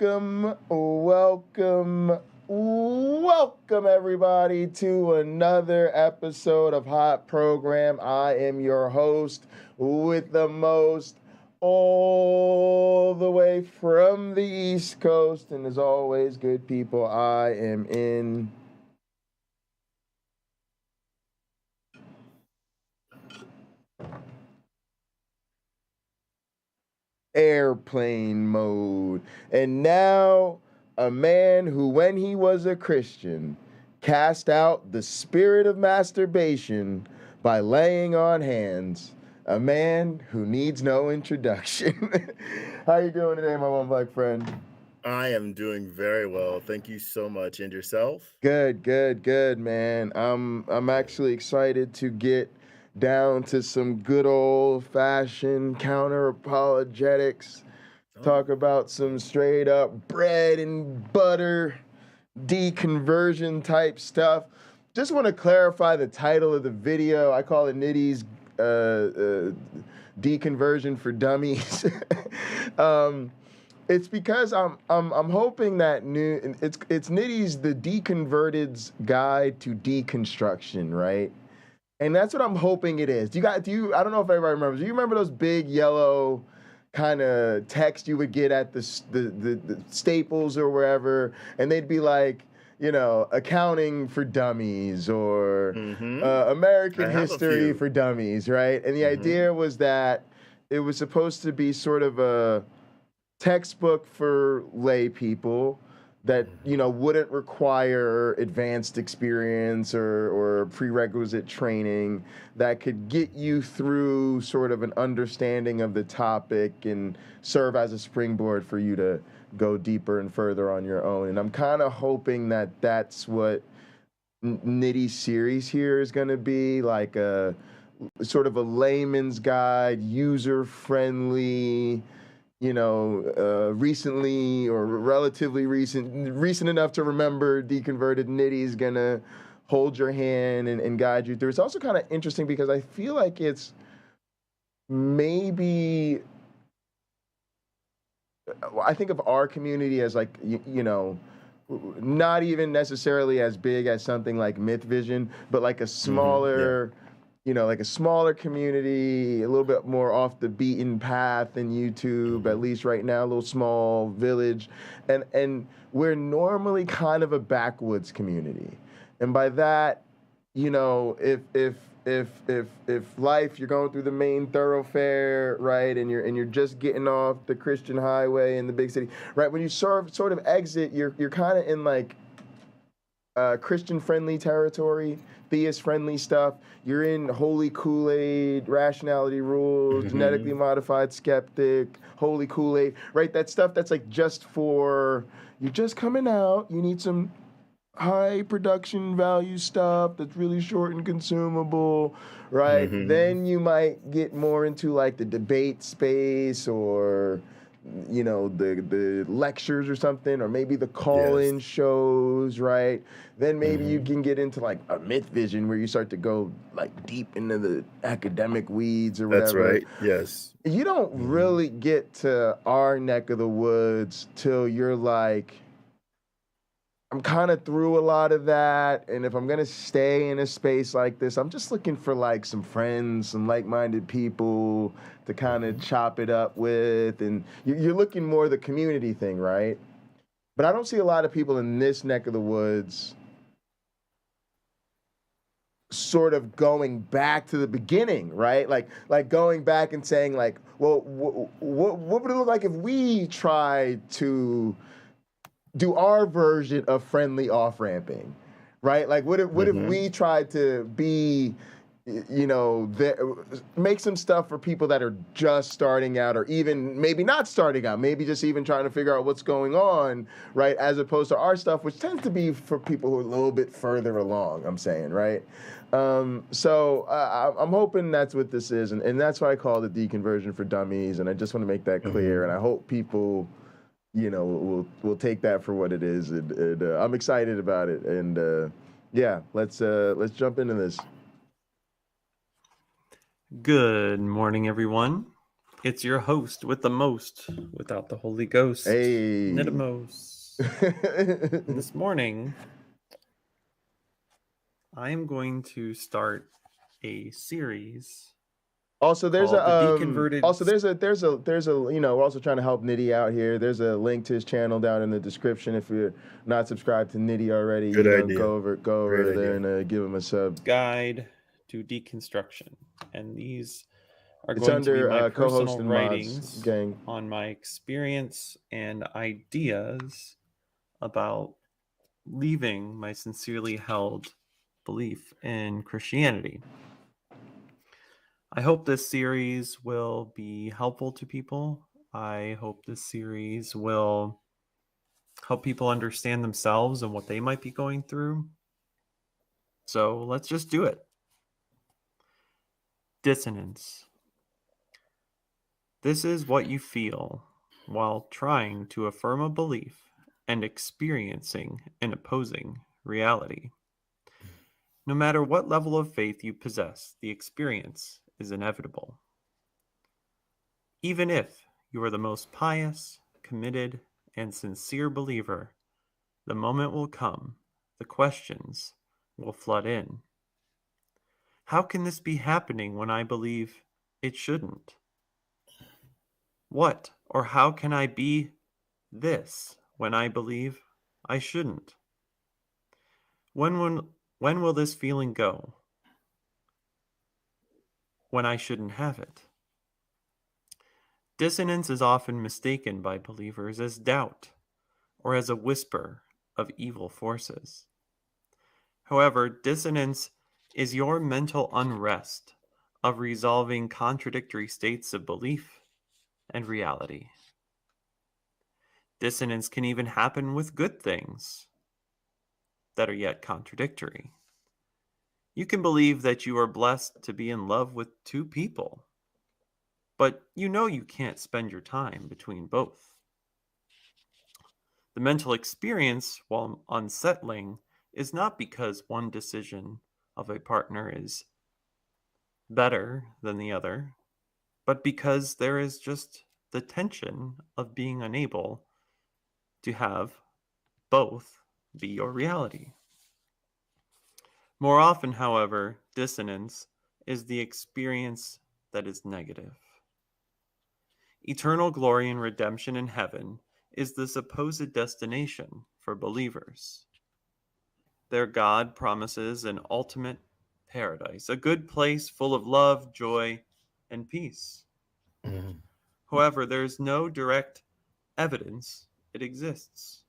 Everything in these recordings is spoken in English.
welcome everybody to another episode of Hot Program. I am your host with the most, all the way from the East Coast, and as always, good people, I am in airplane mode. And now, a man who, when he was a Christian, cast out the spirit of masturbation by laying on hands. A man who needs no introduction. How you doing today, my one black friend? I am doing very well. Thank you so much. And yourself? Good, man. I'm actually excited to get down to some good old-fashioned counter-apologetics. Talk about some straight up bread and butter deconversion type stuff. Just want to clarify the title of the video. I call it Niddy's Deconversion for Dummies. It's because I'm hoping that it's Niddy's The Deconverted's Guide to Deconstruction, right? And that's what I'm hoping it is. I don't know if everybody remembers. Do you remember those big yellow kind of text you would get at the Staples or wherever, and they'd be like, you know, accounting for dummies or American history for dummies, right? And the idea was that it was supposed to be sort of a textbook for lay people that, you know, wouldn't require advanced experience or prerequisite training, that could get you through sort of an understanding of the topic and serve as a springboard for you to go deeper and further on your own. And I'm kind of hoping that that's what Niddy's series here is going to be, like a sort of a layman's guide, user-friendly, you know, recently or relatively recent enough to remember deconverted Niddy's gonna hold your hand and guide you through. It's also kind of interesting because I feel like it's maybe, I think of our community as like, you know, not even necessarily as big as something like Mythvision, but like a smaller, you know, like a smaller community, a little bit more off the beaten path than YouTube, at least right now, a little small village. And we're normally kind of a backwoods community. And by that, you know, if life, you're going through the main thoroughfare, right, and you're just getting off the Christian highway in the big city, right, when you sort of exit, you're kind of in like Christian-friendly territory, theist-friendly stuff. You're in holy Kool-Aid, rationality rules, genetically modified skeptic, holy Kool-Aid, right? That stuff that's like just for, you're just coming out, you need some high production value stuff that's really short and consumable, right? Then you might get more into like the debate space or, you know, the lectures or something, or maybe the call-in shows, right? Then maybe you can get into like a Mythvision where you start to go like deep into the academic weeds or whatever. That's right, yes. You don't really get to our neck of the woods till you're like, I'm kind of through a lot of that, and if I'm gonna stay in a space like this, I'm just looking for like some friends, some like-minded people to kind of chop it up with, and you're looking more the community thing, right? But I don't see a lot of people in this neck of the woods sort of going back to the beginning, right? Like going back and saying like, well, what would it look like if we tried to do our version of friendly off-ramping, right? Like, what if we tried to be, you know, make some stuff for people that are just starting out, or even maybe not starting out, maybe just even trying to figure out what's going on, right? As opposed to our stuff, which tends to be for people who are a little bit further along, I'm saying, right? So I'm hoping that's what this is, and that's why I call it Deconversion for Dummies, and I just want to make that clear, and I hope people, you know, we'll take that for what it is, and I'm excited about it, and yeah, let's jump into this. Good morning, everyone. It's your host with the most, without the Holy Ghost, Hey. Niddy. And this morning, I am going to start a series. Also, there's called a The Deconverted. there's a we're also trying to help Niddy out here. There's a link to his channel down in the description. If you're not subscribed to Niddy already, Good idea. go over Great there idea. and give him a sub. Guide to Deconstruction, and these are It's going to be under my co-host personal and writings mods gang. on my experience and ideas about leaving my sincerely held belief in Christianity. I hope this series will be helpful to people. I hope this series will help people understand themselves and what they might be going through. So let's just do it. Dissonance. This is what you feel while trying to affirm a belief and experiencing an opposing reality. No matter what level of faith you possess, the experience is inevitable. Even if you are the most pious, committed, and sincere believer, the moment will come, the questions will flood in. How can this be happening when I believe it shouldn't? What or how can I be this when I believe I shouldn't? When will this feeling go? When I shouldn't have it? Dissonance is often mistaken by believers as doubt or as a whisper of evil forces. However, dissonance is your mental unrest of resolving contradictory states of belief and reality. Dissonance can even happen with good things that are yet contradictory. You can believe that you are blessed to be in love with two people, but you know you can't spend your time between both. The mental experience, while unsettling, is not because one decision of a partner is better than the other, but because there is just the tension of being unable to have both be your reality. More often, however, dissonance is the experience that is negative. Eternal glory and redemption in heaven is the supposed destination for believers. Their God promises an ultimate paradise, a good place full of love, joy, and peace. Mhm. However, there is no direct evidence it exists.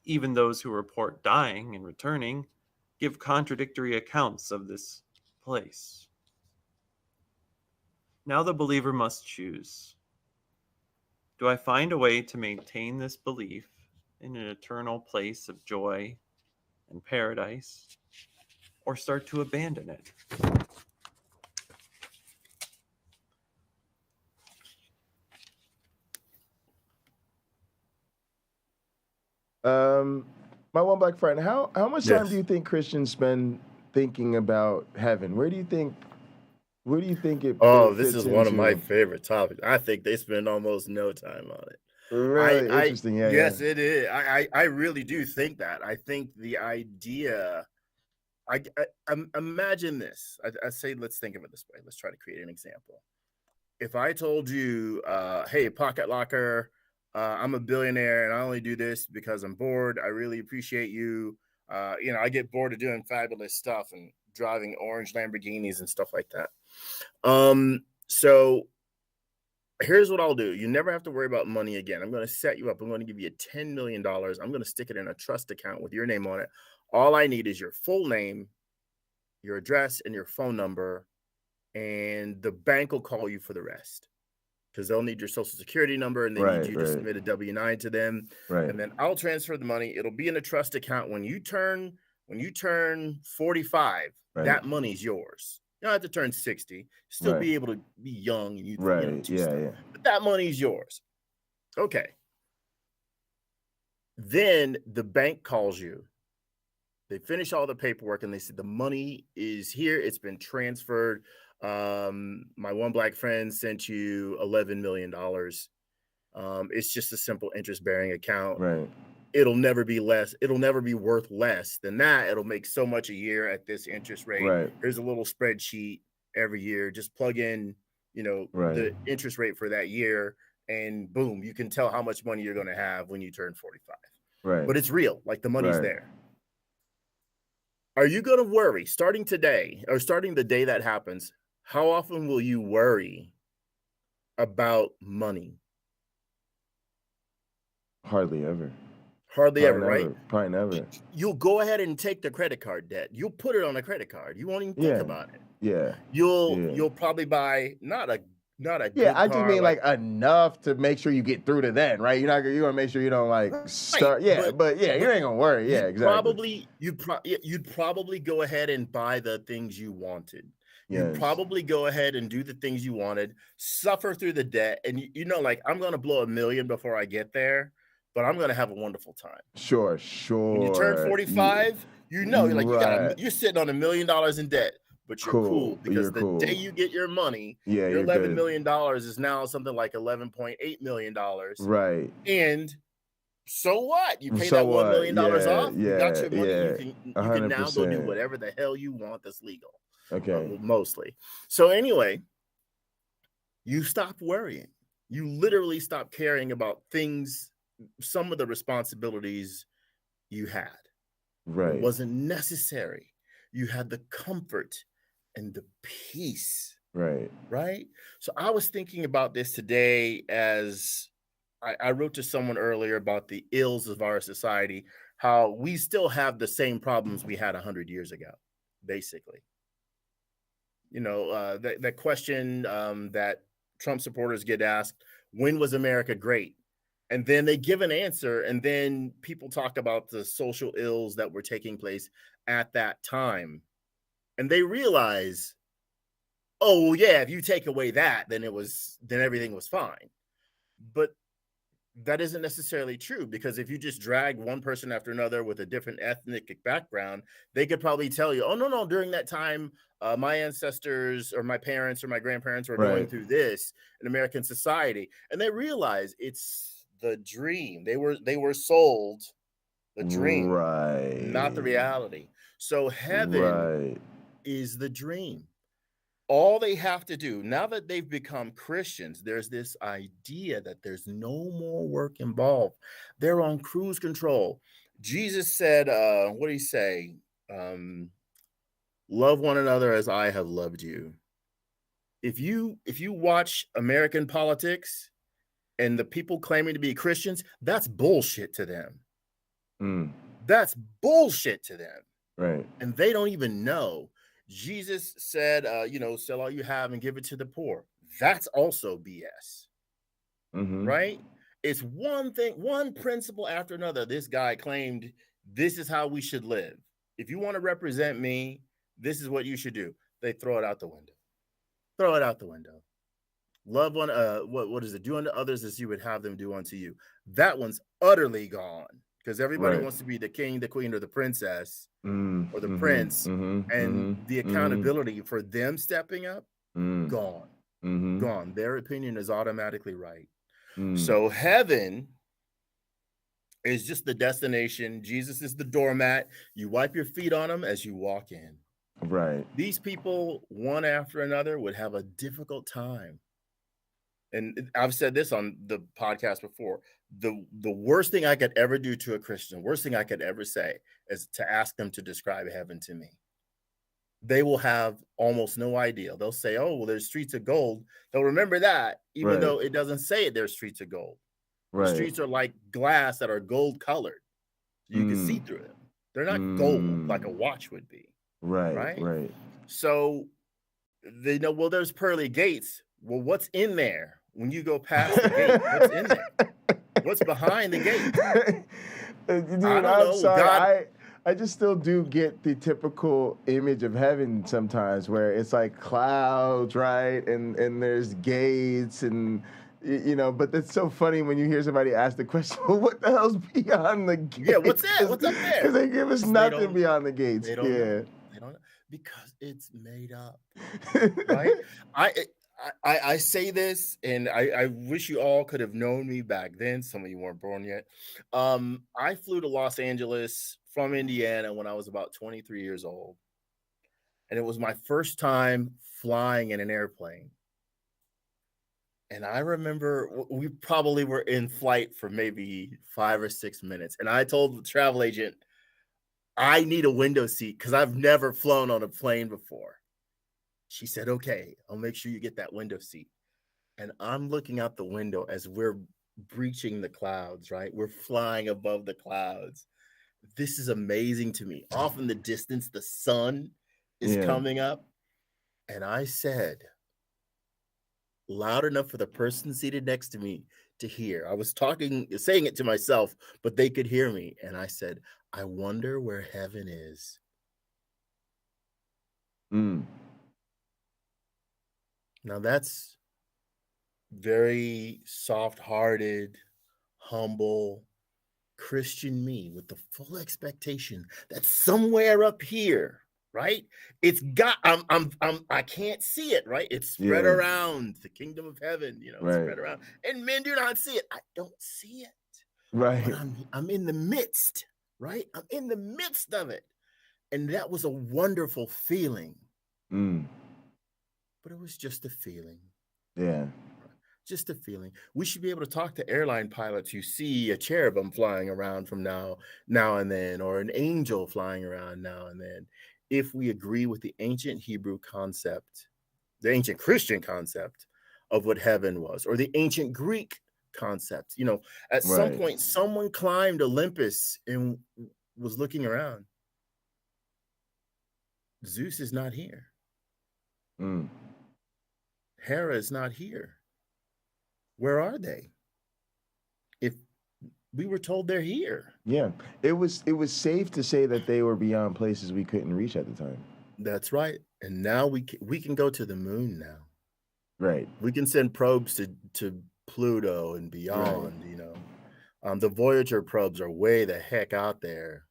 Even those who report dying and returning give contradictory accounts of this place. Now the believer must choose. Do I find a way to maintain this belief in an eternal place of joy and paradise, or start to abandon it? My one black friend, how much time Yes. do you think Christians spend thinking about heaven? Where do you think it This fits is one of my into? favorite topics. I think they spend almost no time on it. Really interesting. Yeah, yes, yeah. it is. I really do think that. I think the idea. Imagine this. I say, let's think of it this way. Let's try to create an example. If I told you, hey, Pocket Locker, I'm a billionaire and I only do this because I'm bored. I really appreciate you. I get bored of doing fabulous stuff and driving orange Lamborghinis and stuff like that. So here's what I'll do. You never have to worry about money again. I'm going to set you up. I'm going to give you $10 million. I'm going to stick it in a trust account with your name on it. All I need is your full name, your address, and your phone number, and the bank will call you for the rest because they'll need your social security number and they need you to submit a W-9 to them. Right. And then I'll transfer the money. It'll be in a trust account. When you turn 45, that money's yours. You don't have to turn 60. Still be able to be young and do stuff. Yeah. But that money's yours. Okay. Then the bank calls you. They finish all the paperwork and they say the money is here. It's been transferred. My one black friend sent you $11 million. It's just a simple interest-bearing account. Right. It'll never be less. It'll never be worth less than that. It'll make so much a year at this interest rate. Right. Here's a little spreadsheet every year. Just plug in, Right. the interest rate for that year, and boom, you can tell how much money you're going to have when you turn 45. Right. But it's real. Like, the money's Right. there. Are you going to worry starting today, or starting the day that happens? How often will you worry about money? Hardly ever. Hardly ever, right? Probably never. You'll go ahead and take the credit card debt. You'll put it on a credit card. You won't even think about it. Yeah. You'll probably buy not a Yeah, I good just car, mean like enough to make sure you get through to then, right? You want to make sure you don't like start. Yeah, but you ain't gonna worry. Yeah, exactly. You'd probably go ahead and buy the things you wanted. Yes. You'd probably go ahead and do the things you wanted, suffer through the debt, and like, I'm gonna blow $1 million before I get there, but I'm gonna have a wonderful time. Sure. When you turn 45, you're like, right. you're sitting on $1 million in debt, but you're cool because the day you get your money, your $11 million is now something like $11.8 million. Right. And so what? You pay that $1 million off. You got your money. You can now go do whatever the hell you want that's legal. Okay. Mostly. So anyway, you stop worrying. You literally stop caring about things, some of the responsibilities you had. Right. It wasn't necessary. You had the comfort and the peace. Right. Right. So I was thinking about this today as I wrote to someone earlier about the ills of our society, how we still have the same problems we had 100 years ago, basically. That question that Trump supporters get asked, when was America great? And then they give an answer, and then people talk about the social ills that were taking place at that time. And they realize, oh, yeah, if you take away that, then everything was fine. But that isn't necessarily true, because if you just drag one person after another with a different ethnic background, they could probably tell you, oh, no, during that time, my ancestors or my parents or my grandparents were going through this in American society. And they realize it's the dream. They were sold the dream, right, not the reality. So heaven is the dream. All they have to do, now that they've become Christians, there's this idea that there's no more work involved. They're on cruise control. Jesus said, what did he say? Love one another as I have loved you. If you watch American politics and the people claiming to be Christians, that's bullshit to them. That's bullshit to them. Right. And they don't even know. Jesus said, sell all you have and give it to the poor. That's also BS. Right? It's one thing, one principle after another. This guy claimed this is how we should live. If you want to represent me, this is what you should do. They throw it out the window. Throw it out the window. Love one, what is it? Do unto others as you would have them do unto you. That one's utterly gone, because everybody wants to be the king, the queen, or the princess, or the prince, and the accountability for them stepping up, gone. Gone. Their opinion is automatically right. So heaven is just the destination. Jesus is the doormat. You wipe your feet on them as you walk in. Right. These people, one after another, would have a difficult time. And I've said this on the podcast before. The worst thing I could ever do to a Christian, worst thing I could ever say, is to ask them to describe heaven to me. They will have almost no idea. They'll say, oh, well, there's streets of gold. They'll remember that, even though it doesn't say there's streets of gold. The streets are like glass that are gold colored. You can see through them. They're not gold like a watch would be. Right. So they know, well, there's pearly gates. Well, what's in there when you go past the gate? What's in there? What's behind the gate? Dude, I'm sorry. I just still do get the typical image of heaven sometimes, where it's like clouds, right? And there's gates, and but that's so funny when you hear somebody ask the question, well, what the hell's beyond the gates? Yeah, what's that? What's up there? Because they give us nothing beyond the gates. They don't know. Because it's made up, right? I say this, and I wish you all could have known me back then. Some of you weren't born yet. I flew to Los Angeles from Indiana when I was about 23 years old, and it was my first time flying in an airplane. And I remember we probably were in flight for maybe 5 or 6 minutes, and I told the travel agent, I need a window seat because I've never flown on a plane before. She said, okay, I'll make sure you get that window seat. And I'm looking out the window as we're breaching the clouds, right? We're flying above the clouds. This is amazing to me. Off in the distance, the sun is coming up. And I said, loud enough for the person seated next to me to hear. I was saying it to myself, but they could hear me. And I said, I wonder where heaven is. Now that's very soft-hearted, humble, Christian me with the full expectation that somewhere up here, right? It's got, I can't see it, right? It's spread around the kingdom of heaven, spread around, and men do not see it. I don't see it, right? But I'm in the midst, right? I'm in the midst of it, and that was a wonderful feeling. But it was just a feeling. Yeah. Just a feeling. We should be able to talk to airline pilots who see a cherubim flying around from now and then, or an angel flying around now and then, if we agree with the ancient Hebrew concept, the ancient Christian concept of what heaven was, or the ancient Greek concept. At some point, someone climbed Olympus and was looking around. Zeus is not here. Hera is not here. Where are they? If we were told they're here. Yeah, it was safe to say that they were beyond places we couldn't reach at the time. That's right. And now we can go to the moon now. Right. We can send probes to Pluto and beyond, The Voyager probes are way the heck out there.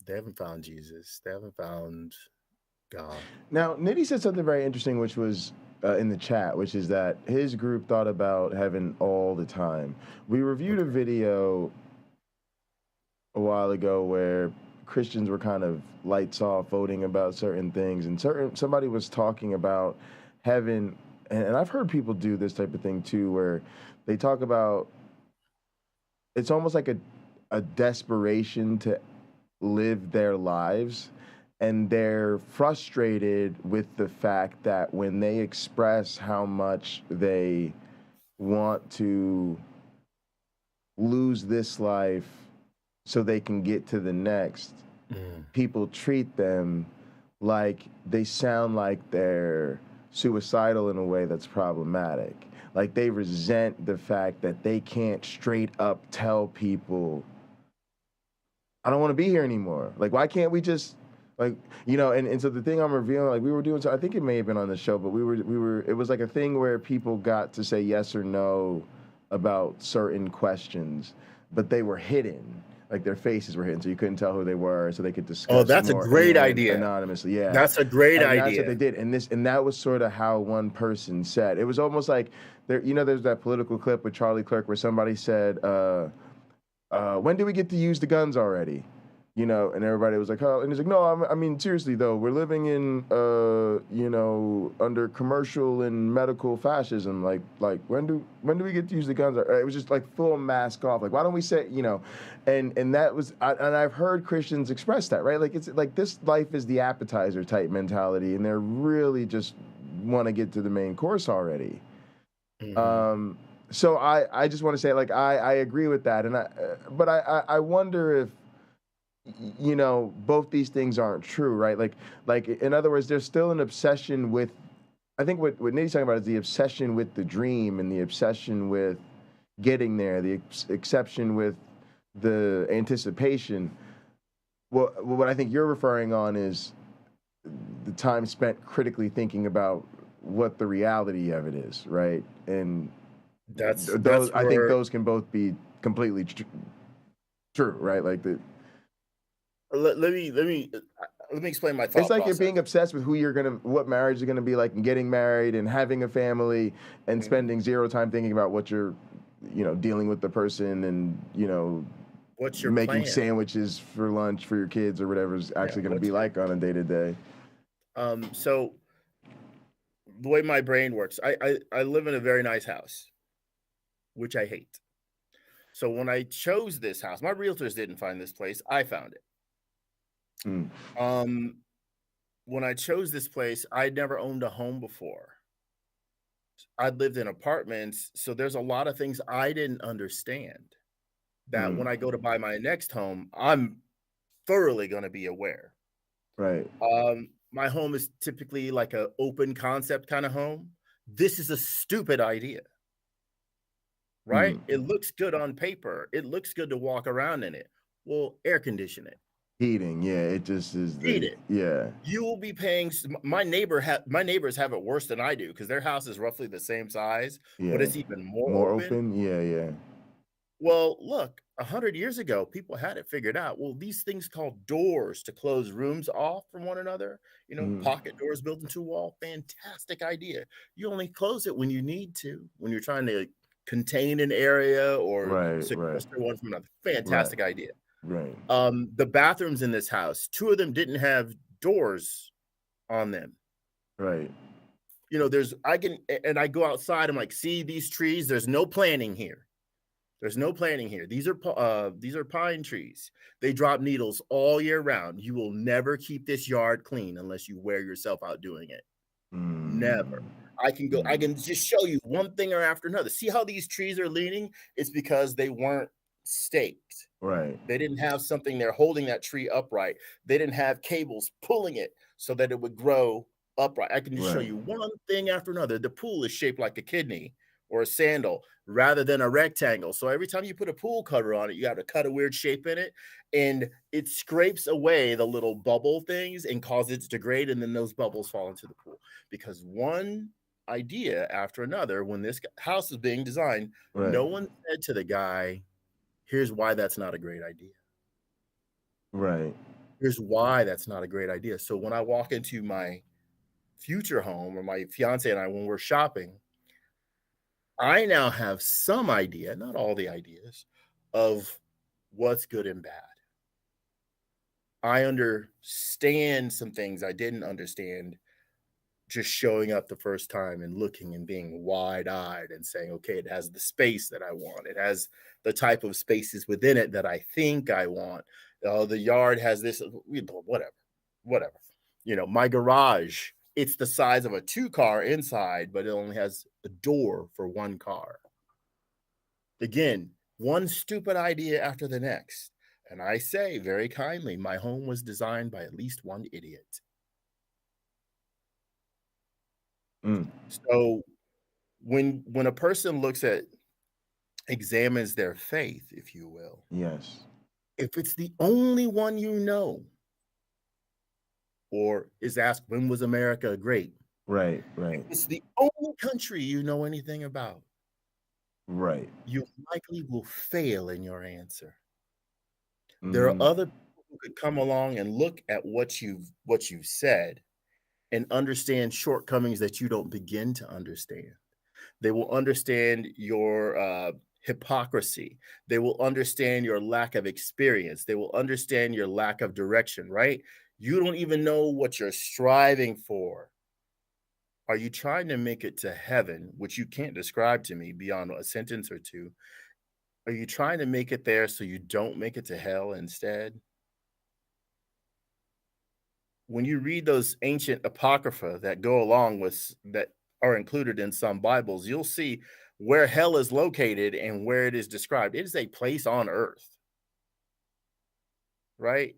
They haven't found Jesus. They haven't found God. Now, Niddy said something very interesting, which was in the chat, which is that his group thought about heaven all the time. We reviewed a video a while ago where Christians were kind of lights off voting about certain things, and somebody was talking about heaven, and I've heard people do this type of thing too, where they talk about it's almost like a desperation to live their lives. And they're frustrated with the fact that when they express how much they want to lose this life so they can get to the next, people treat them like they sound like they're suicidal in a way that's problematic. Like they resent the fact that they can't straight up tell people, I don't want to be here anymore. Like, why can't we just... and so the thing I'm revealing, like we were doing, so I think it may have been on the show, but it was like a thing where people got to say yes or no about certain questions, but they were hidden. Like their faces were hidden, so you couldn't tell who they were, so they could discuss. Oh, that's a great idea. Anonymously, yeah. That's a great idea. That's what they did, and that was sort of how one person said. It was almost like there's that political clip with Charlie Clerk where somebody said, "When do we get to use the guns already?" And everybody was like, "Oh," and he's like, "No, I mean seriously though, we're living in, under commercial and medical fascism. Like when do we get to use the guns?" It was just like full mask off. Like, why don't we say, and that was, and I've heard Christians express that, right? Like it's like this life is the appetizer type mentality, and they're really just want to get to the main course already. So I just want to say, like, I agree with that, but I wonder if, both these things aren't true, right? Like in other words, there's still an obsession with, I think what Niddy's talking about is the obsession with the dream and the obsession with getting there, the exception with the anticipation. Well, what I think you're referring on is the time spent critically thinking about what the reality of it is, right? And that's I think those can both be completely true, right? Like let me explain my It's thought like you're process. being obsessed with what marriage is gonna be like, and getting married and having a family and spending zero time thinking about what you're, dealing with the person, and What's your making plan? sandwiches for lunch for your kids or whatever is actually gonna be like on a day to day. So the way my brain works, I live in a very nice house, which I hate. So when I chose this house, my realtors didn't find this place. I found it. When I chose this place, I'd never owned a home before. I'd lived in apartments, so there's a lot of things I didn't understand that when I go to buy my next home, I'm thoroughly going to be aware. Right. My home is typically like an open concept kind of home. This is a stupid idea, right? It looks good on paper. It looks good to walk around in it. Well, air condition it. Heating, yeah, it just is. Heat it. Yeah. You will be paying. My neighbors have it worse than I do because their house is roughly the same size, but it's even more open. Yeah. Well, look, 100 years ago, people had it figured out. Well, these things called doors to close rooms off from one another, pocket doors built into a wall, fantastic idea. You only close it when you need to, when you're trying to contain an area or sequester one from another. Fantastic idea. Right. The bathrooms in this house, 2 of them didn't have doors on them. Right. I go outside, I'm like, see these trees? There's no planting here. There's no planting here. These are pine trees. They drop needles all year round. You will never keep this yard clean unless you wear yourself out doing it. Never. I can just show you one thing or after another. See how these trees are leaning? It's because they weren't staked. Right. They didn't have something there holding that tree upright. They didn't have cables pulling it so that it would grow upright. I can just show you one thing after another. The pool is shaped like a kidney or a sandal rather than a rectangle. So every time you put a pool cover on it, you have to cut a weird shape in it, and it scrapes away the little bubble things and causes it to degrade, and then those bubbles fall into the pool. Because one idea after another, when this house is being designed, no one said to the guy, here's why that's not a great idea. Right. Here's why that's not a great idea. So when I walk into my future home, or my fiance and I, when we're shopping, I now have some idea, not all the ideas, of what's good and bad. I understand some things I didn't understand just showing up the first time and looking and being wide-eyed and saying, okay, it has the space that I want. It has the type of spaces within it that I think I want. The yard has this, whatever. My garage, it's the size of a 2-car inside, but it only has a door for 1 car. Again, one stupid idea after the next. And I say very kindly, my home was designed by at least one idiot. So when a person examines their faith, if you will. Yes. If it's the only one you know, or is asked, when was America great? Right. If it's the only country you know anything about. Right. You likely will fail in your answer. There are other people who could come along and look at what you've said and understand shortcomings that you don't begin to understand. They will understand your hypocrisy. They will understand your lack of experience. They will understand your lack of direction, right? You don't even know what you're striving for. Are you trying to make it to heaven, which you can't describe to me beyond a sentence or two? Are you trying to make it there so you don't make it to hell instead? When you read those ancient apocrypha that go along with that are included in some Bibles, you'll see where hell is located and where it is described. It is a place on earth, right?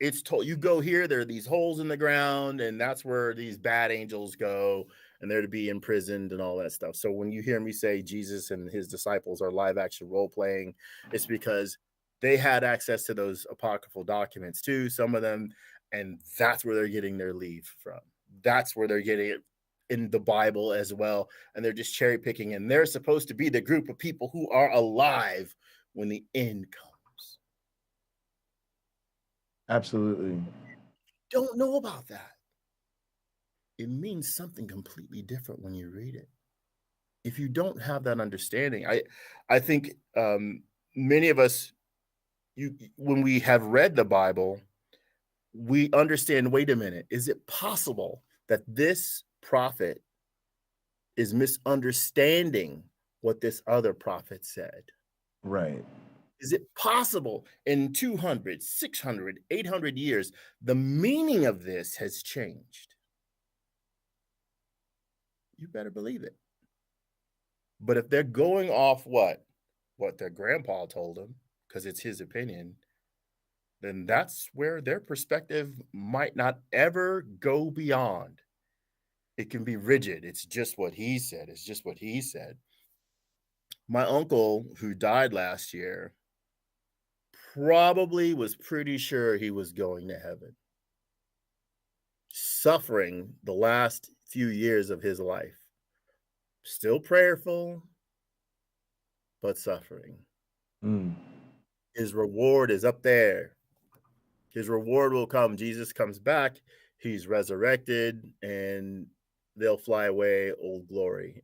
It's told you go here, there are these holes in the ground, and that's where these bad angels go, and they're to be imprisoned and all that stuff. So when you hear me say Jesus and his disciples are live action role playing, it's because they had access to those apocryphal documents too, some of them, and that's where they're getting their leave from. That's where they're getting it in the Bible as well, and they're just cherry picking, and they're supposed to be the group of people who are alive when the end comes. Absolutely. Don't know about that. It means something completely different when you read it. If you don't have that understanding, I think many of us, when we have read the Bible, we understand, wait a minute, is it possible that this prophet is misunderstanding what this other prophet said? Right. Is it possible in 200, 600, 800 years, the meaning of this has changed? You better believe it. But if they're going off what their grandpa told them, because it's his opinion, then that's where their perspective might not ever go beyond. It can be rigid. It's just what he said. It's just what he said. My uncle, who died last year, probably was pretty sure he was going to heaven, suffering the last few years of his life. Still prayerful, but suffering. His reward is up there. His reward will come. Jesus comes back. He's resurrected, and they'll fly away, old glory,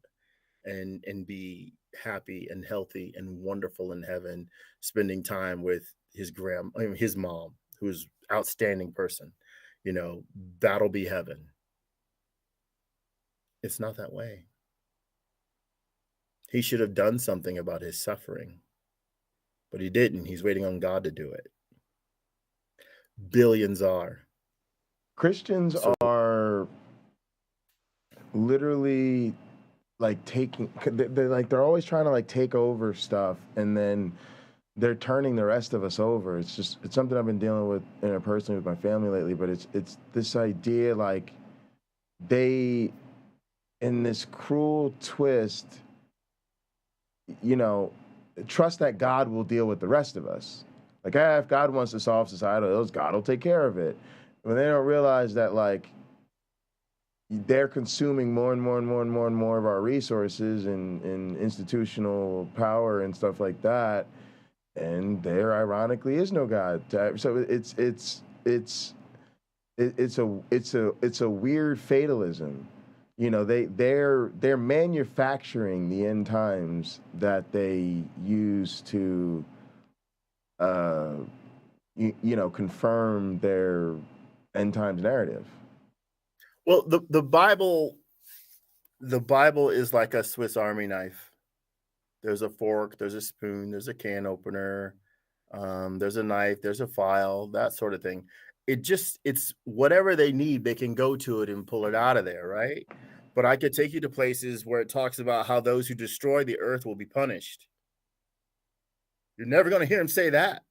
and be happy and healthy and wonderful in heaven, spending time with his mom, who's an outstanding person. You know, that'll be heaven. It's not that way. He should have done something about his suffering, but he didn't. He's waiting on God to do it. Billions are. Christians are literally like they're always trying to like take over stuff, and then they're turning the rest of us over. It's something I've been dealing with interpersonally with my family lately, but it's this idea like they, in this cruel twist, you know, trust that God will deal with the rest of us. Like, if God wants to solve societal ills, God will take care of it. When they don't realize that, like, they're consuming more and more and more and more and more of our resources and institutional power and stuff like that, and there ironically is no God. So it's a weird fatalism. You know, they're manufacturing the end times that they use to confirm their end times narrative. Well, the Bible is like a Swiss Army knife. There's a fork, there's a spoon, there's a can opener, there's a knife, there's a file, that sort of thing. It's whatever they need, they can go to it and pull it out of there, right? But I could take you to places where it talks about how those who destroy the earth will be punished. You're never going to hear him say that,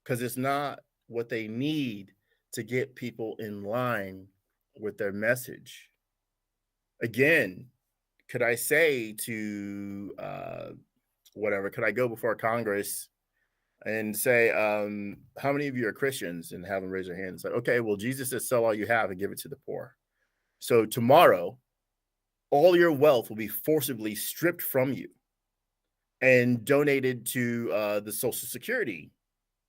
because it's not what they need to get people in line with their message. Again, could I say to could I go before Congress and say, how many of you are Christians, and have them raise their hand and say, okay, well, Jesus says, sell all you have and give it to the poor. So tomorrow, all your wealth will be forcibly stripped from you and donated to the Social Security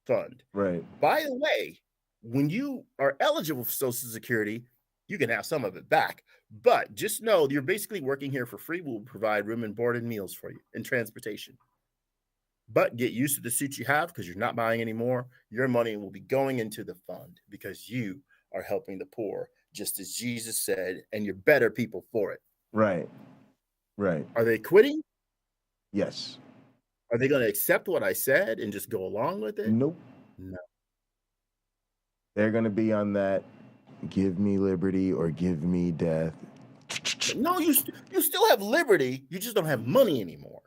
Fund. Right. By the way, when you are eligible for Social Security, you can have some of it back. But just know you're basically working here for free. We'll provide room and board and meals for you and transportation. But get used to the suit you have, because you're not buying any more. Your money will be going into the fund because you are helping the poor, just as Jesus said, and you're better people for it. Right. Right. Are they quitting? Yes. Are they going to accept what I said and just go along with it? Nope. No. They're going to be on that give me liberty or give me death. No, you still have liberty. You just don't have money anymore.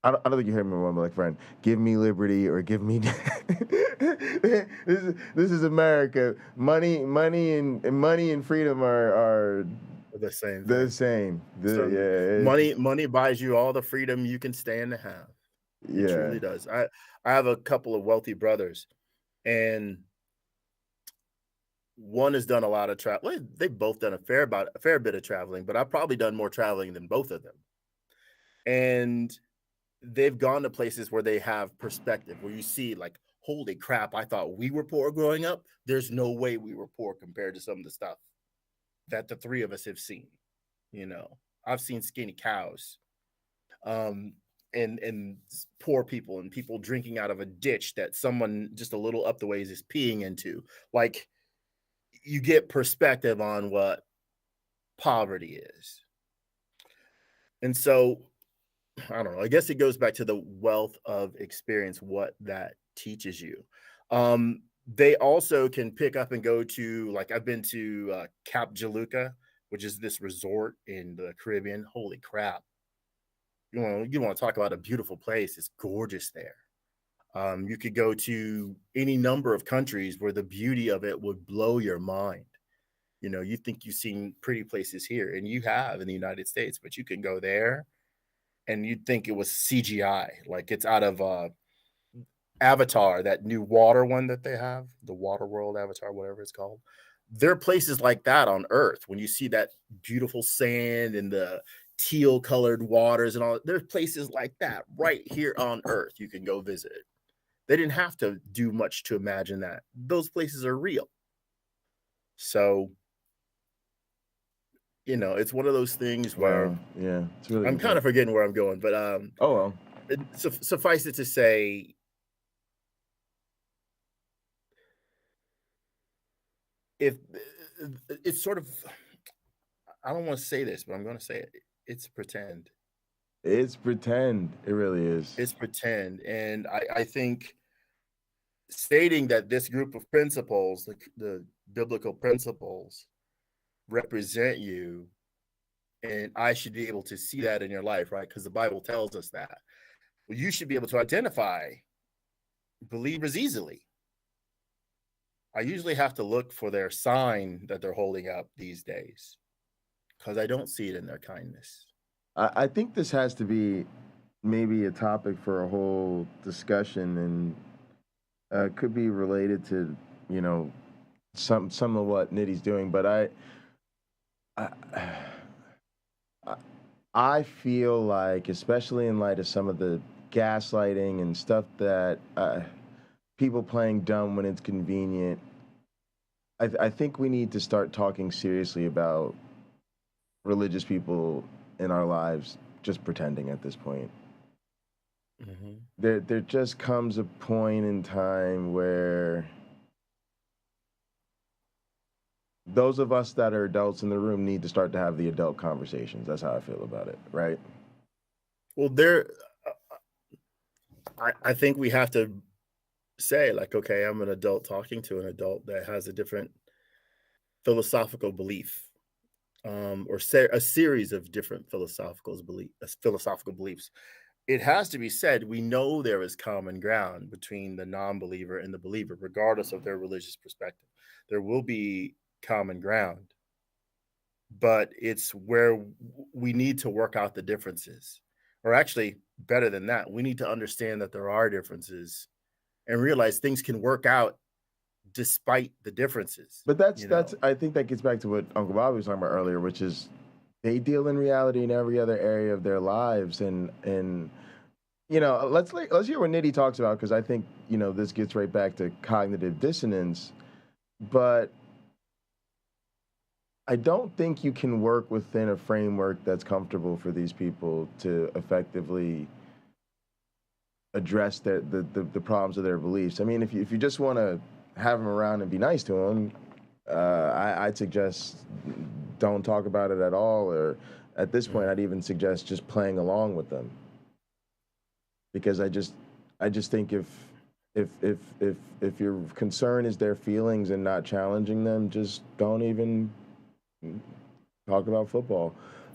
I don't think you heard me wrong, my friend. Give me liberty or give me death. This is America. Money and freedom are the same. The same. Money buys you all the freedom you can stand to have. It truly does. I have a couple of wealthy brothers, and one has done a lot of travel. They've both done a fair bit of traveling, but I've probably done more traveling than both of them. And they've gone to places where they have perspective, where you see like, holy crap, I thought we were poor growing up. There's no way we were poor compared to some of the stuff that the three of us have seen. I've seen skinny cows, and poor people and people drinking out of a ditch that someone just a little up the ways is peeing into. Like, you get perspective on what poverty is. And so, I don't know, I guess it goes back to the wealth of experience, what that teaches you. They also can pick up and go to, like, I've been to Cap Juluca, which is this resort in the Caribbean. Holy crap. You want to talk about a beautiful place. It's gorgeous there. You could go to any number of countries where the beauty of it would blow your mind. You think you've seen pretty places here, and you have in the United States, but you can go there and you'd think it was CGI, like it's out of Avatar, that new water one that they have, the Water World Avatar, whatever it's called. There are places like that on Earth. When you see that beautiful sand and the teal colored waters and all, there's places like that right here on Earth you can go visit. They didn't have to do much to imagine that. Those places are real. So, it's one of those things where it's really I'm kind of forgetting where I'm going, but suffice it to say, if it's sort of, I don't want to say this, but I'm going to say it. It's pretend. It's pretend. It really is. It's pretend. And I think stating that this group of principles, the biblical principles, represent you, and I should be able to see that in your life, right? Because the Bible tells us that. Well, you should be able to identify believers easily. I usually have to look for their sign that they're holding up these days, because I don't see it in their kindness. I think this has to be maybe a topic for a whole discussion, and could be related to, some of what Niddy's doing. But I feel like, especially in light of some of the gaslighting and stuff that people playing dumb when it's convenient, I think we need to start talking seriously about religious people in our lives just pretending at this point. Mm-hmm. There just comes a point in time where those of us that are adults in the room need to start to have the adult conversations. That's how I feel about it, right? Well, I think we have to say, like, okay, I'm an adult talking to an adult that has a different philosophical belief, or a series of different philosophical beliefs. It has to be said, we know there is common ground between the non-believer and the believer, regardless of their religious perspective. There will be common ground, but it's where we need to work out the differences. Or actually, better than that, we need to understand that there are differences and realize things can work out despite the differences. But that's I think that gets back to what Uncle Bobby was talking about earlier, which is they deal in reality in every other area of their lives, and let's hear what Niddy talks about, because I think this gets right back to cognitive dissonance. But I don't think you can work within a framework that's comfortable for these people to effectively address the problems of their beliefs. I mean, if you just want to have them around and be nice to them, I'd suggest don't talk about it at all, or at this point, I'd even suggest just playing along with them. Because I just think if your concern is their feelings and not challenging them, just don't even talk about football.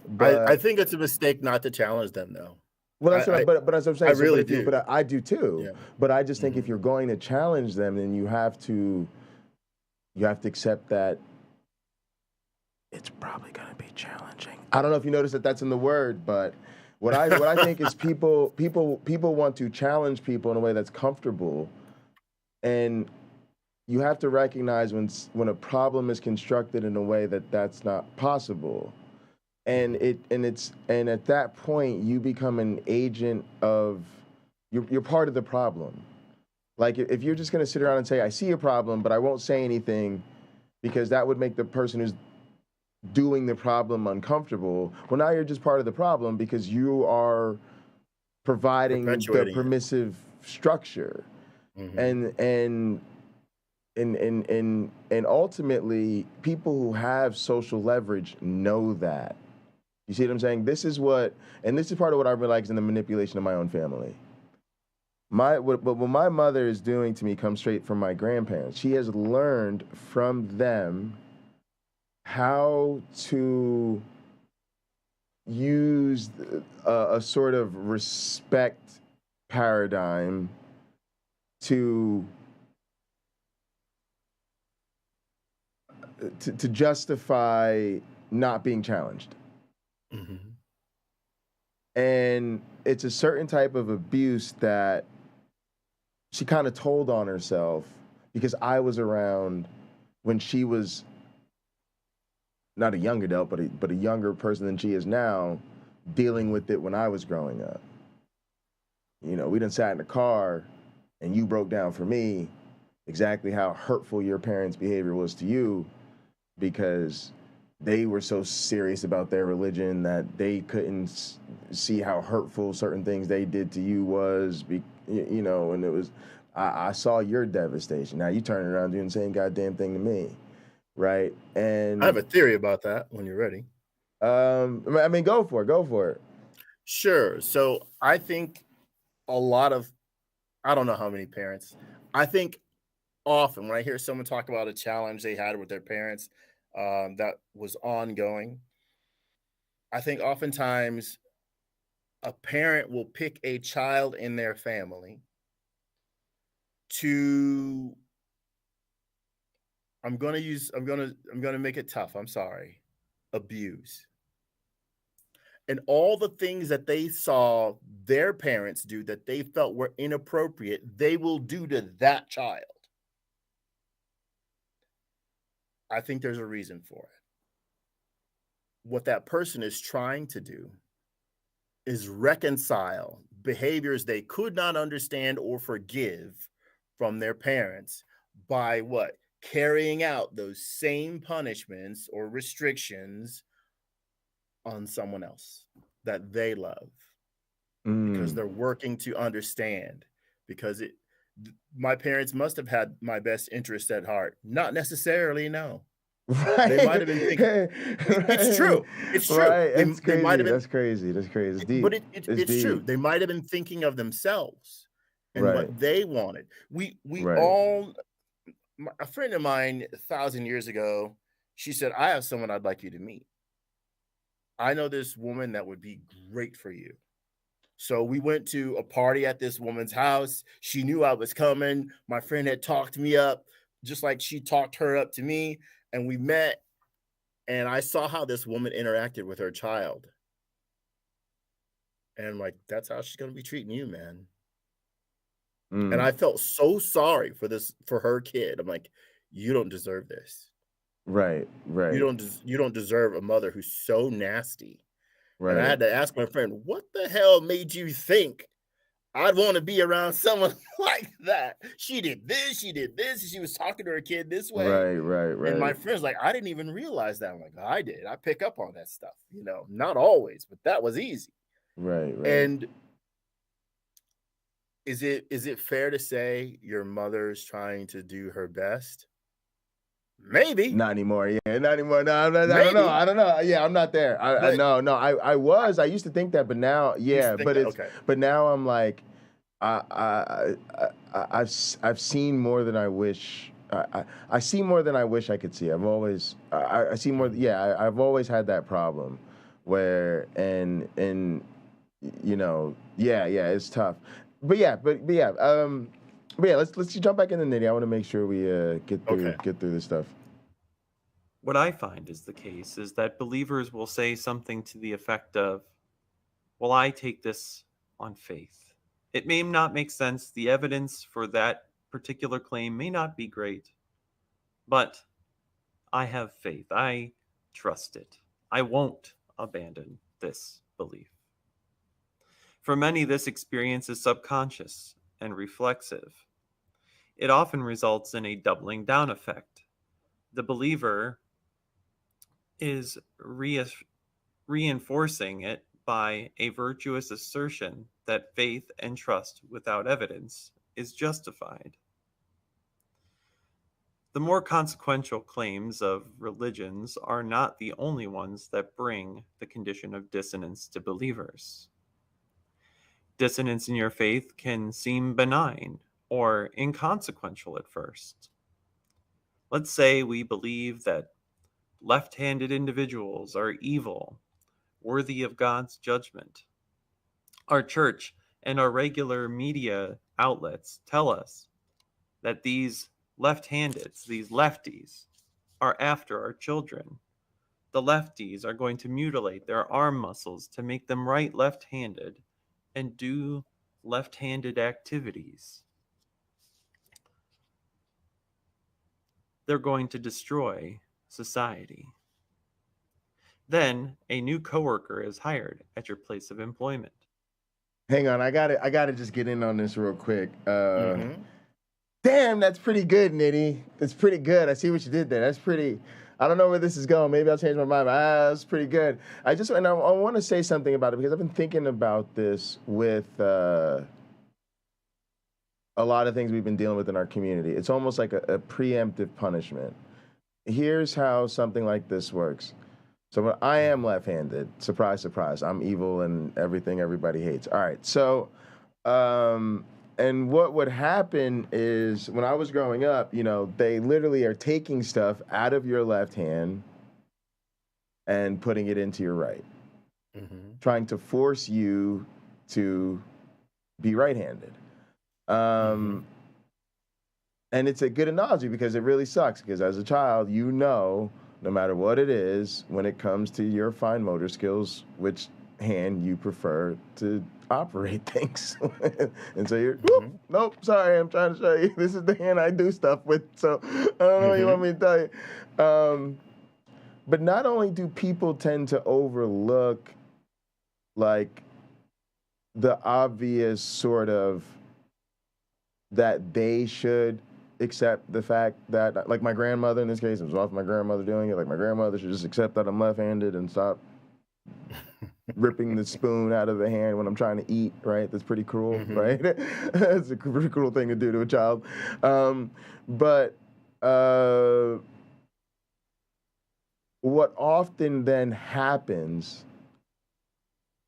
But I think it's a mistake not to challenge them, though. Well, that's but that's what I'm saying. I really do. But I do too. Yeah. But I just think if you're going to challenge them, then you have to accept that it's probably going to be challenging. I don't know if you noticed that that's in the word, but what I think is people want to challenge people in a way that's comfortable, and you have to recognize when a problem is constructed in a way that's not possible. And at that point you become an agent of you're part of the problem. Like if you're just going to sit around and say, I see a problem, but I won't say anything because that would make the person who's doing the problem uncomfortable. Well, now you're just part of the problem because you are providing the Perpetuating it. permissive structure. Mhm. And ultimately, people who have social leverage know that. You see what I'm saying? This is part of what I realize in the manipulation of my own family. What my mother is doing to me comes straight from my grandparents. She has learned from them how to use a sort of respect paradigm to justify not being challenged. Mhm. And it's a certain type of abuse that she kind of told on herself because I was around when she was not a young adult, but a younger person than she is now, dealing with it when I was growing up. You know, we done sat in the car and you broke down for me exactly how hurtful your parents' behavior was to you because they were so serious about their religion that they couldn't see how hurtful certain things they did to you was, you know, and it was, I saw your devastation. Now you turn around doing the same goddamn thing to me, right? And I have a theory about that when you're ready. I mean, go for it. Sure. So I think a lot of, I don't know how many parents, I think often when I hear someone talk about a challenge they had with their parents that was ongoing, I think oftentimes a parent will pick a child in their family to, I'm going to make it tough. I'm sorry. Abuse. And all the things that they saw their parents do that they felt were inappropriate, they will do to that child. I think there's a reason for it. What that person is trying to do is reconcile behaviors they could not understand or forgive from their parents by what? Carrying out those same punishments or restrictions on someone else that they love because they're working to understand, because my parents must have had my best interest at heart. Not necessarily, no. Right. They might have been thinking, it's true. It's true. Right. They That's might crazy. have been, That's crazy. That's crazy. It's deep. but It's it's true. deep. They might have been thinking of themselves and Right. what they wanted. We Right. all, a friend of mine 1,000 years ago, she said, I have someone I'd like you to meet. I know this woman that would be great for you. So we went to a party at this woman's house. She knew I was coming. My friend had talked me up, just like she talked her up to me. And we met, and I saw how this woman interacted with her child. And I'm like, that's how she's going to be treating you, man. And I felt so sorry for her kid. I'm like, you don't deserve this. Right. Right. You don't deserve a mother who's so nasty. And I Right. had to ask my friend, what the hell made you think I'd want to be around someone like that? She did this, she was talking to her kid this way. Right. And my friend's like, I didn't even realize that. I'm like, I did. I pick up on that stuff, you know, not always, but that was easy. Right. And is it fair to say your mother's trying to do her best? Maybe. Not anymore. Yeah, not anymore. No, Maybe. I don't know. Yeah, I'm not there. But I was. I used to think that, but now, yeah. But it's. okay. But now I'm like, I've seen more than I wish. I see more than I wish I could see. I've always. I see more. Yeah, I've always had that problem, where and you know, yeah, it's tough. But yeah. Let's jump back in the Niddy. I want to make sure we get through this stuff. What I find is the case is that believers will say something to the effect of, well, I take this on faith. It may not make sense. The evidence for that particular claim may not be great, but I have faith. I trust it. I won't abandon this belief. For many, this experience is subconscious and reflexive. it often results in a doubling down effect. The believer is reinforcing it by a virtuous assertion that faith and trust without evidence is justified. The more consequential claims of religions are not the only ones that bring the condition of dissonance to believers. Dissonance in your faith can seem benign or inconsequential at first. Let's say we believe that left-handed individuals are evil, worthy of God's judgment. Our church and our regular media outlets tell us that these left-handeds, these lefties, are after our children. The lefties are going to mutilate their arm muscles to make them right left-handed and do left-handed activities. They're going to destroy society. Then a new coworker is hired at your place of employment. Hang on, I gotta just get in on this real quick. Mhm. Damn, that's pretty good, Niddy. That's pretty good. I see what you did there. That's pretty. I don't know where this is going. Maybe I'll change my mind. But that's pretty good. I want to say something about it because I've been thinking about this with a lot of things we've been dealing with in our community. It's almost like a preemptive punishment. Here's how something like this works. So I am left-handed. Surprise, surprise. I'm evil and everything everybody hates. All right. So, and what would happen is when I was growing up, you know, they literally are taking stuff out of your left hand and putting it into your right, trying to force you to be right-handed. And it's a good analogy because it really sucks because as a child, you know, no matter what it is, when it comes to your fine motor skills, which hand you prefer to operate things. And so you're, whoop, nope, sorry, I'm trying to show you. This is the hand I do stuff with, so I don't know what you want me to tell you. But not only do people tend to overlook, like, the obvious sort of that they should accept the fact that, like my grandmother in this case, it was off my grandmother doing it, like my grandmother should just accept that I'm left-handed and stop ripping the spoon out of the hand when I'm trying to eat, right? That's pretty cruel, right? That's a pretty cruel thing to do to a child. But what often then happens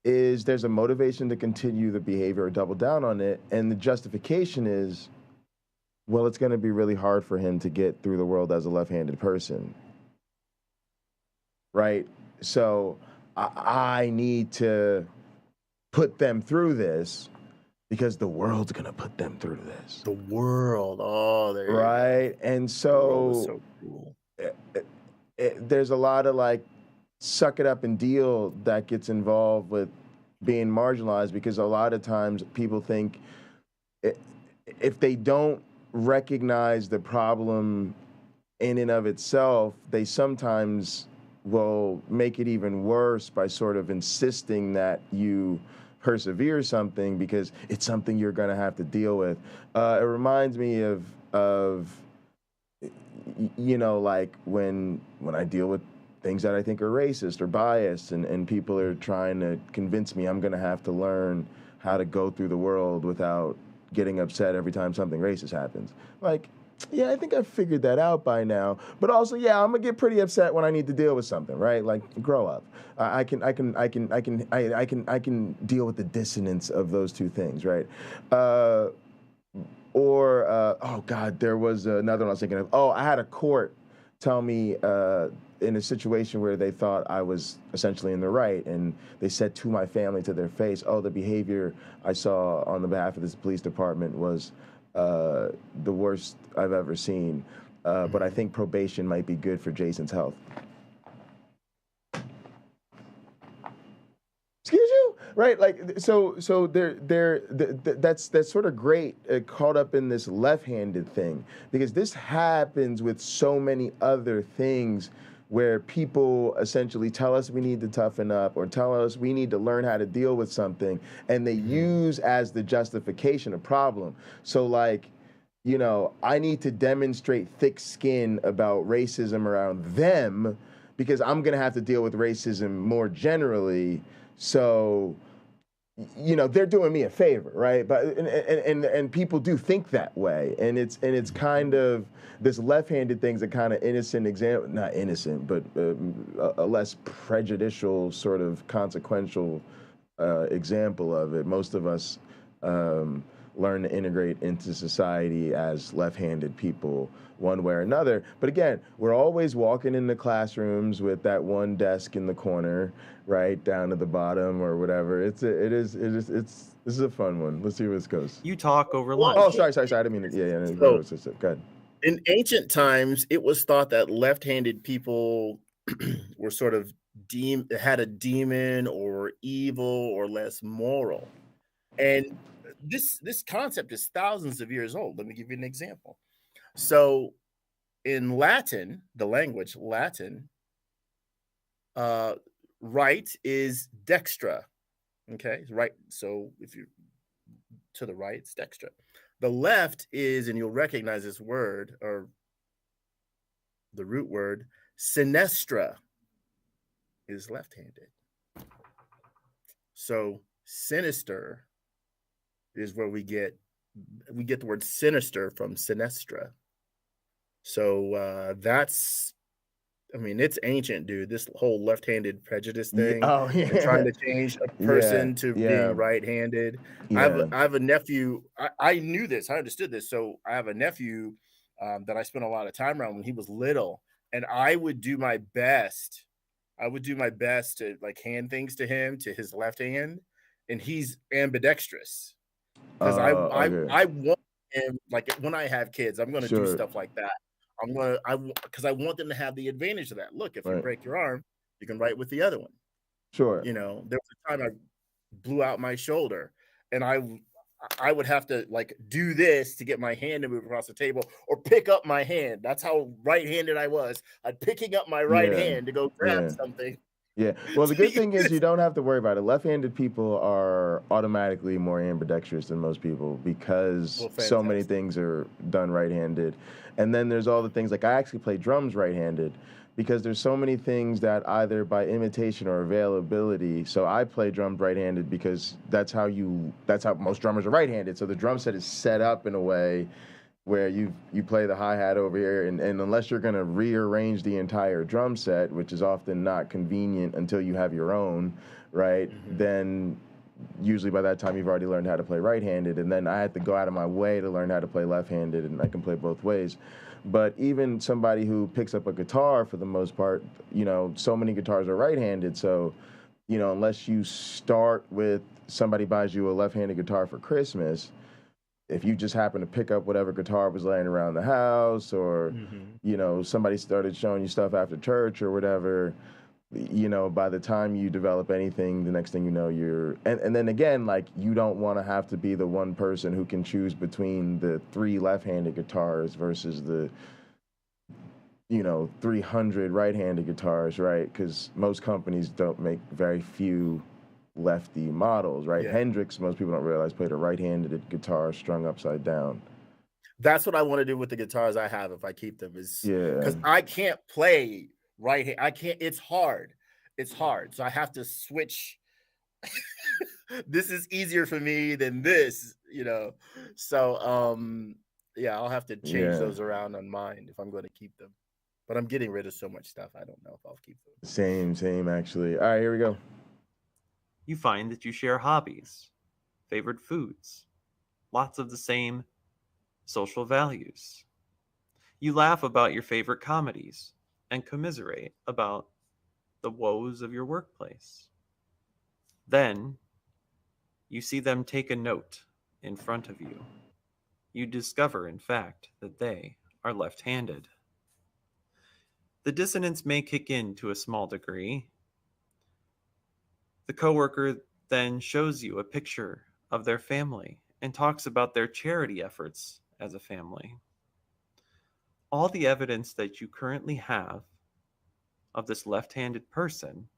is there's a motivation to continue the behavior or double down on it, and the justification is, well, it's going to be really hard for him to get through the world as a left-handed person, right? So I need to put them through this because the world's going to put them through this. The world. Oh, there you right? go. And The world is so so cool. there's a lot of like suck it up and deal that gets involved with being marginalized because a lot of times people think if they don't recognize the problem in and of itself, they sometimes will make it even worse by sort of insisting that you persevere something because it's something you're going to have to deal with. It reminds me of you know, like when I deal with things that I think are racist or biased and people are trying to convince me I'm going to have to learn how to go through the world without getting upset every time something racist happens. Like, yeah, I think I've figured that out by now. But also, yeah, I'm gonna get pretty upset when I need to deal with something, right? Like, grow up. I can deal with the dissonance of those two things, right? Oh God, there was another one I was thinking of. Oh, I had a court tell me in a situation where they thought I was essentially in the right, and they said to my family to their face, oh, the behavior I saw on the behalf of this police department was the worst I've ever seen, but I think probation might be good for Jason's health. Excuse you? Right, like so that's sort of great caught up in this left-handed thing because this happens with so many other things where people essentially tell us we need to toughen up or tell us we need to learn how to deal with something, and they use as the justification a problem. So like you know, I need to demonstrate thick skin about racism around them because I'm going to have to deal with racism more generally. So, you know, they're doing me a favor, right? But and people do think that way, and it's kind of this left-handed thing's a kind of innocent example, not innocent, but a less prejudicial sort of consequential example of it. Most of us learn to integrate into society as left-handed people one way or another. But again, we're always walking in the classrooms with that one desk in the corner, right down at the bottom or whatever. This is a fun one. Let's see where this goes. You talk over lunch. Oh, sorry. I didn't mean to. Yeah. So- Go ahead. In ancient times, it was thought that left-handed people were sort of had a demon or evil or less moral. And this concept is thousands of years old. Let me give you an example. So in Latin, the language Latin, right is dextra. Okay, right. So if you're to the right, it's dextra. The left is, and you'll recognize this word or the root word, sinistra, is left-handed. So sinister is where we get the word sinister from sinistra. So that's, I mean, it's ancient, dude. This whole left-handed prejudice thing, and trying to change a person to being right-handed. Yeah. I have a nephew. I knew this. I understood this. So I have a nephew that I spent a lot of time around when he was little, and I would do my best. To like hand things to him to his left hand, and he's ambidextrous because I want him, like when I have kids, I'm going to do stuff like that. Because I want them to have the advantage of that. Look, if you break your arm, you can write with the other one. Sure. You know, there was a time I blew out my shoulder, and I would have to like do this to get my hand to move across the table or pick up my hand. That's how right-handed I was. I'd picking up my right hand to go grab something. Yeah. Well, the good thing is you don't have to worry about it. Left-handed people are automatically more ambidextrous than most people because so many things are done right-handed. And then there's all the things like I actually play drums right-handed because there's so many things that either by imitation or availability. So I play drums right-handed because that's how most drummers are right-handed. So the drum set is set up in a way where you play the hi-hat over here, and unless you're going to rearrange the entire drum set, which is often not convenient until you have your own, right, then usually by that time you've already learned how to play right-handed, and then I had to go out of my way to learn how to play left-handed, and I can play both ways. But even somebody who picks up a guitar, for the most part, you know, so many guitars are right-handed, so, you know, unless you start with somebody buys you a left-handed guitar for Christmas, if you just happen to pick up whatever guitar was laying around the house or, you know, somebody started showing you stuff after church or whatever, you know, by the time you develop anything, the next thing you know, and then again, like, you don't want to have to be the one person who can choose between the 3 left-handed guitars versus the, you know, 300 right-handed guitars, right? Because most companies don't make very few lefty models, right? Hendrix, most people don't realize, played a right-handed guitar strung upside down. That's what I want to do with the guitars I have if I keep them, is because I can't play right hand. I can't. It's hard. So I have to switch. This is easier for me than this, you know. So I'll have to change those around on mine if I'm going to keep them. But I'm getting rid of so much stuff, I don't know if I'll keep them. Same actually. All right, here we go. You find that you share hobbies, favorite foods, lots of the same social values. You laugh about your favorite comedies and commiserate about the woes of your workplace. Then you see them take a note in front of you. You discover, in fact, that they are left-handed. The dissonance may kick in to a small degree. The coworker then shows you a picture of their family and talks about their charity efforts as a family. All the evidence that you currently have of this left-handed person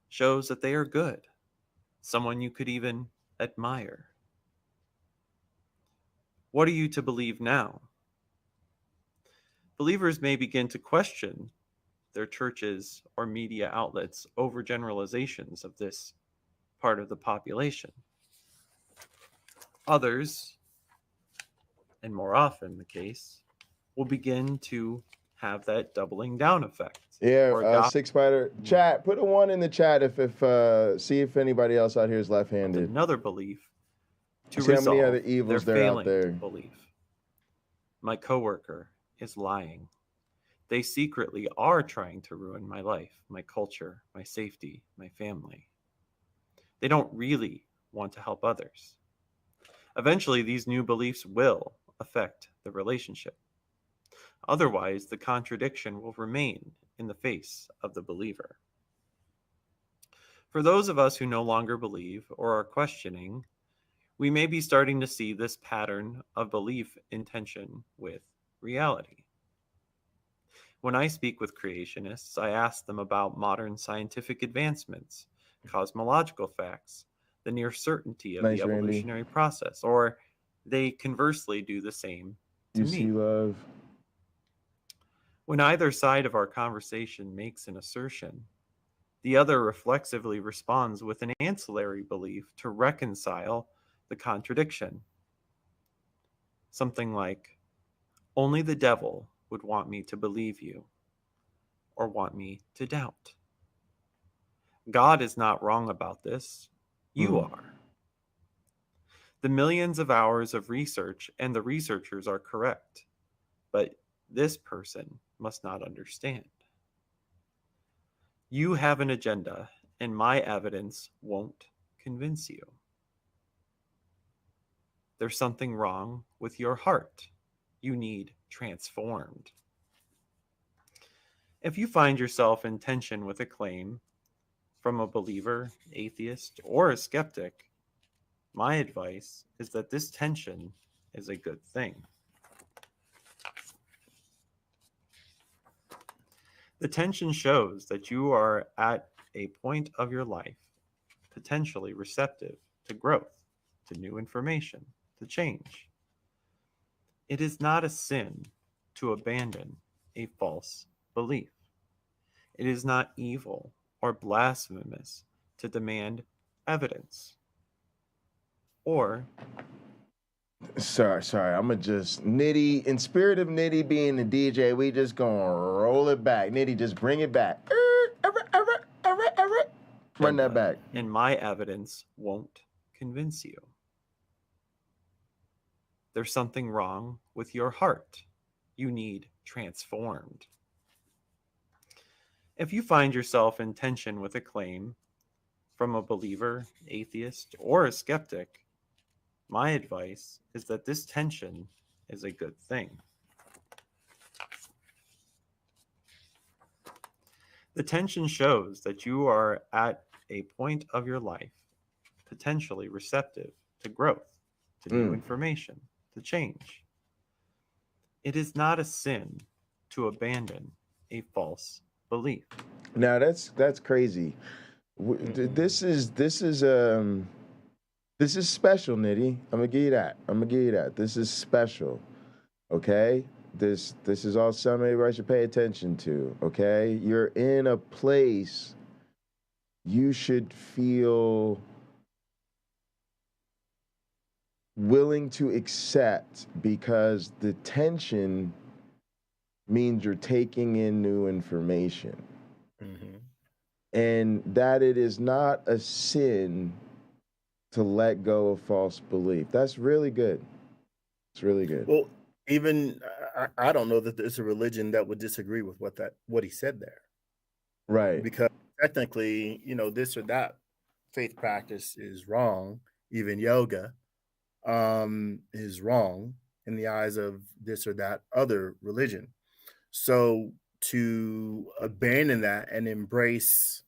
shows that they are good, someone you could even admire. What are you to believe now Believers may begin to question their churches or media outlets' overgeneralizations of this part of the population. Others, and more often the case, will begin to have that doubling down effect. Yeah, Six Spider. Chat, put a 1 in the chat if see if anybody else out here is left-handed. Another belief to see how many resolve other evils their there failing out there. belief. My coworker is lying. They secretly are trying to ruin my life, my culture, my safety, my family. They don't really want to help others. Eventually, these new beliefs will affect the relationship. Otherwise, the contradiction will remain in the face of the believer. For those of us who no longer believe or are questioning, we may be starting to see this pattern of belief in tension with reality. When I speak with creationists, I ask them about modern scientific advancements, cosmological facts, the near certainty of the evolutionary process, or they conversely do the same to me. Love. When either side of our conversation makes an assertion, the other reflexively responds with an ancillary belief to reconcile the contradiction. Something like, only the devil would want me to believe you, or want me to doubt. God is not wrong about this. You are. The millions of hours of research and the researchers are correct, but this person must not understand. You have an agenda, and my evidence won't convince you. There's something wrong with your heart. You need transformed. If you find yourself in tension with a claim from a believer, atheist, or a skeptic, my advice is that this tension is a good thing. The tension shows that you are at a point of your life potentially receptive to growth, to new information, to change. It is not a sin to abandon a false belief. It is not evil or blasphemous to demand evidence. Or, Sorry. I'm gonna just Niddy, in spirit of Niddy being the DJ, we just gonna roll it back. Niddy, just bring it back. Run that back. And my evidence won't convince you. There's something wrong with your heart. You need transformed. If you find yourself in tension with a claim from a believer, atheist, or a skeptic, my advice is that this tension is a good thing. The tension shows that you are at a point of your life potentially receptive to growth, to new information, to change. It is not a sin to abandon a false belief. Now that's crazy. This is special, Niddy. I'm gonna give you that. This is special. Okay? This is all something everybody should pay attention to. Okay? You're in a place you should feel willing to accept, because the tension means you're taking in new information. And that it is not a sin to let go of false belief. That's really good. It's really good. Well, even I don't know that there's a religion that would disagree with what he said there. Right. Because technically, this or that faith practice is wrong. Even yoga is wrong in the eyes of this or that other religion. So to abandon that and embrace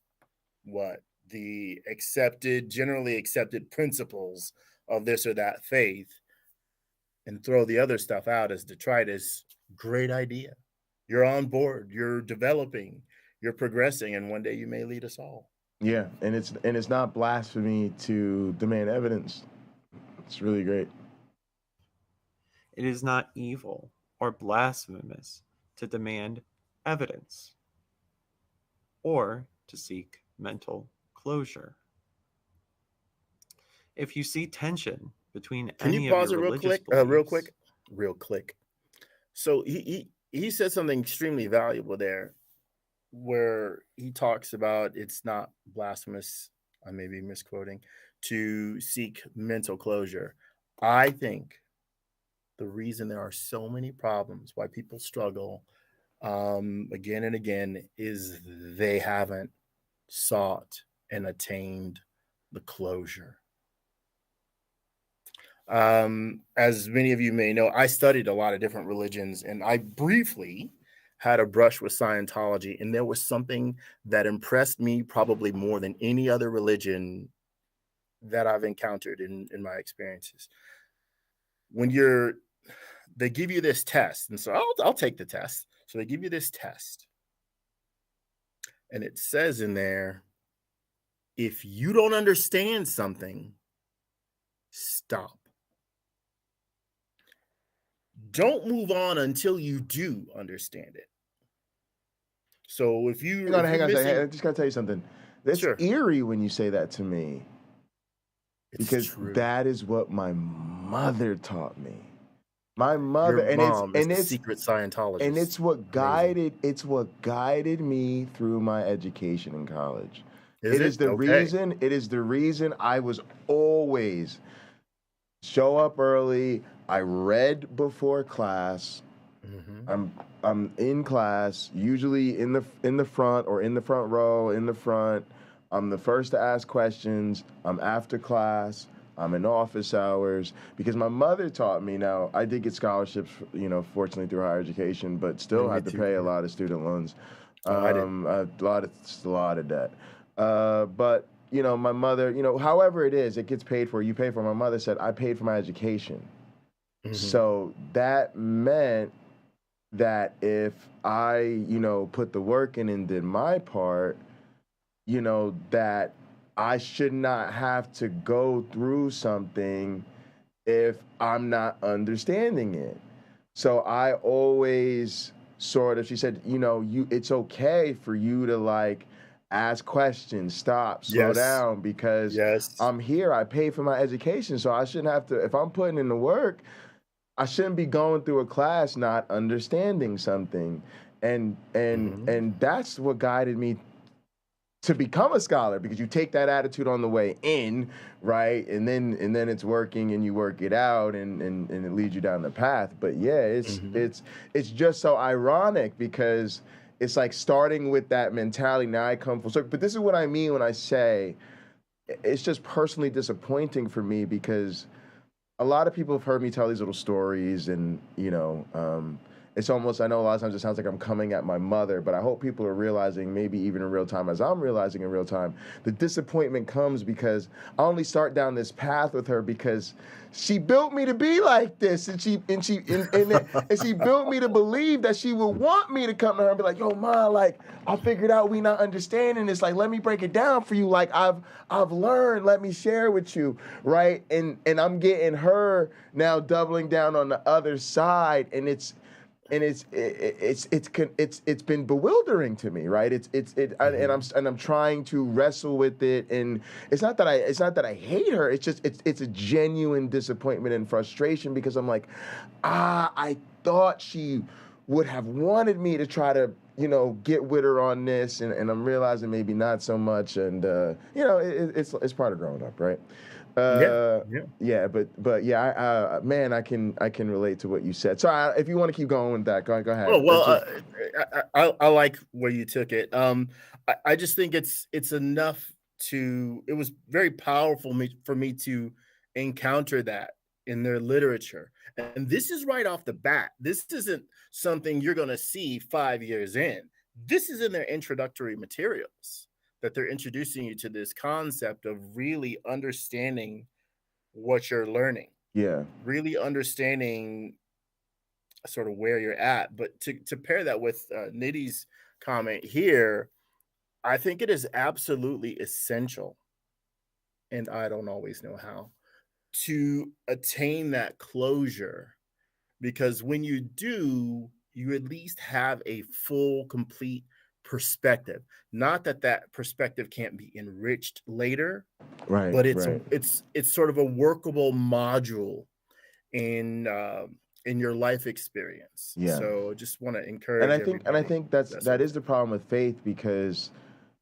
the generally accepted principles of this or that faith and throw the other stuff out as detritus, great idea. You're on board, you're developing, you're progressing, and one day you may lead us all. Yeah, and it's not blasphemy to demand evidence. It's really great. It is not evil or blasphemous to demand evidence or to seek mental closure. If you see tension between Can you any of pause your it real religious quick? beliefs, Real quick. So he said something extremely valuable there, where he talks about it's not blasphemous, I may be misquoting, to seek mental closure. I think the reason there are so many problems, why people struggle again and again, is they haven't sought and attained the closure. As many of you may know, I studied a lot of different religions, and I briefly had a brush with Scientology, and there was something that impressed me probably more than any other religion that I've encountered in my experiences. When they give you this test, and so I'll take the test. So they give you this test, and it says in there, if you don't understand something, stop. Don't move on until you do understand it. So if hang on a second. I just gotta tell you something. That's Sure. eerie when you say that to me, It's because true. that is what my mother taught me. My mother, Your and mom is the it's secret Scientologist. and it's what guided me through my education in college. It is the reason I was always show up early. I read before class. Mm-hmm. I'm in class, usually in the front or in the front row, in the front. I'm the first to ask questions. I'm after class. I'm in office hours, because my mother taught me. Now, I did get scholarships, fortunately through higher education, but still had to pay a lot of student loans. I did. A lot of debt. But my mother, however it gets paid for. You pay for. My mother said I paid for my education. Mm-hmm. So that meant that if I, put the work in and did my part, that I should not have to go through something if I'm not understanding it. So I always she said, it's okay for you to ask questions, stop, slow down, because I'm here, I pay for my education, so I shouldn't have to, if I'm putting in the work, I shouldn't be going through a class not understanding something. And that's what guided me to become a scholar, because you take that attitude on the way in, right? And then it's working, and you work it out, and it leads you down the path. But yeah, it's just so ironic, because it's like starting with that mentality. Now I come full circle. But this is what I mean when I say it's just personally disappointing for me, because a lot of people have heard me tell these little stories, and it's almost, I know a lot of times it sounds like I'm coming at my mother, but I hope people are realizing, maybe even in real time, as I'm realizing in real time, the disappointment comes because I only start down this path with her because she built me to be like this, and she built me to believe that she would want me to come to her and be like, yo, Ma, I figured out we not understanding this. Let me break it down for you. I've learned. Let me share with you, right? And I'm getting her now doubling down on the other side, and it's been bewildering to me, right? And I'm trying to wrestle with it, and it's not that I hate her. It's just it's a genuine disappointment and frustration, because I'm like, I thought she would have wanted me to try to get with her on this, and I'm realizing maybe not so much, and it's part of growing up, right? Yeah, but yeah, man, I can relate to what you said. So if you want to keep going with that, go ahead. Oh well, I like where you took it. I just think it's enough to. It was very powerful for me to encounter that in their literature, and this is right off the bat. This isn't something you're going to see 5 years in. This is in their introductory materials, that they're introducing you to this concept of really understanding what you're learning. Yeah. Really understanding sort of where you're at. But to pair that with Niddy's comment here, I think it is absolutely essential, and I don't always know how, to attain that closure, because when you do, you at least have a full, complete perspective. Not that that perspective can't be enriched later, Right, but right. it's sort of a workable module in your life experience. Yeah. So just want to And encourage I think everybody. that is the problem with faith, because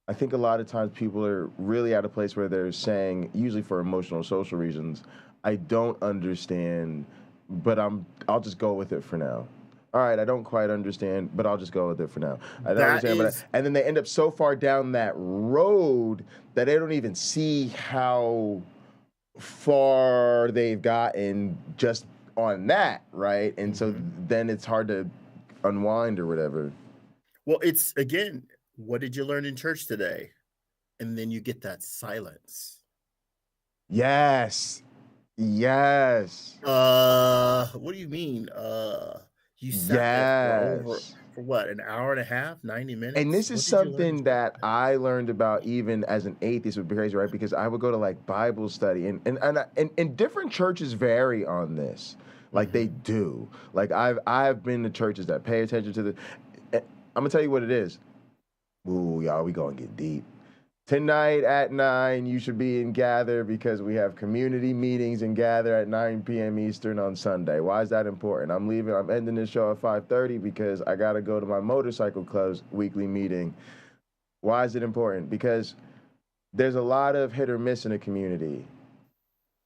I think a lot of times people are really at a place where they're saying, usually for emotional social reasons, I don't understand, but I'll just go with it for now. All right, I don't quite understand, but I'll just go with it for now. I don't That understand, is, and then they end up so far down that road that they don't even see how far they've gotten just on that, right? And so then it's hard to unwind or whatever. well, it's again, what did you learn in church today? And then you get that silence. Yes. Yes. What do you mean? You sat there Yes. for what, an hour and a half, 90 minutes? And this is something that I learned about even as an atheist, would be crazy, right? Because I would go to like Bible study, and different churches vary on this. Like they do. Like I've been to churches that pay attention to the. I'm gonna tell you what it is. Ooh, y'all, we gonna get deep. Tonight at 9, you should be in Gather, because we have community meetings in Gather at 9 p.m. Eastern on Sunday. Why is that important? I'm ending this show at 5:30 because I got to go to my motorcycle club's weekly meeting. Why is it important? Because there's a lot of hit or miss in a community.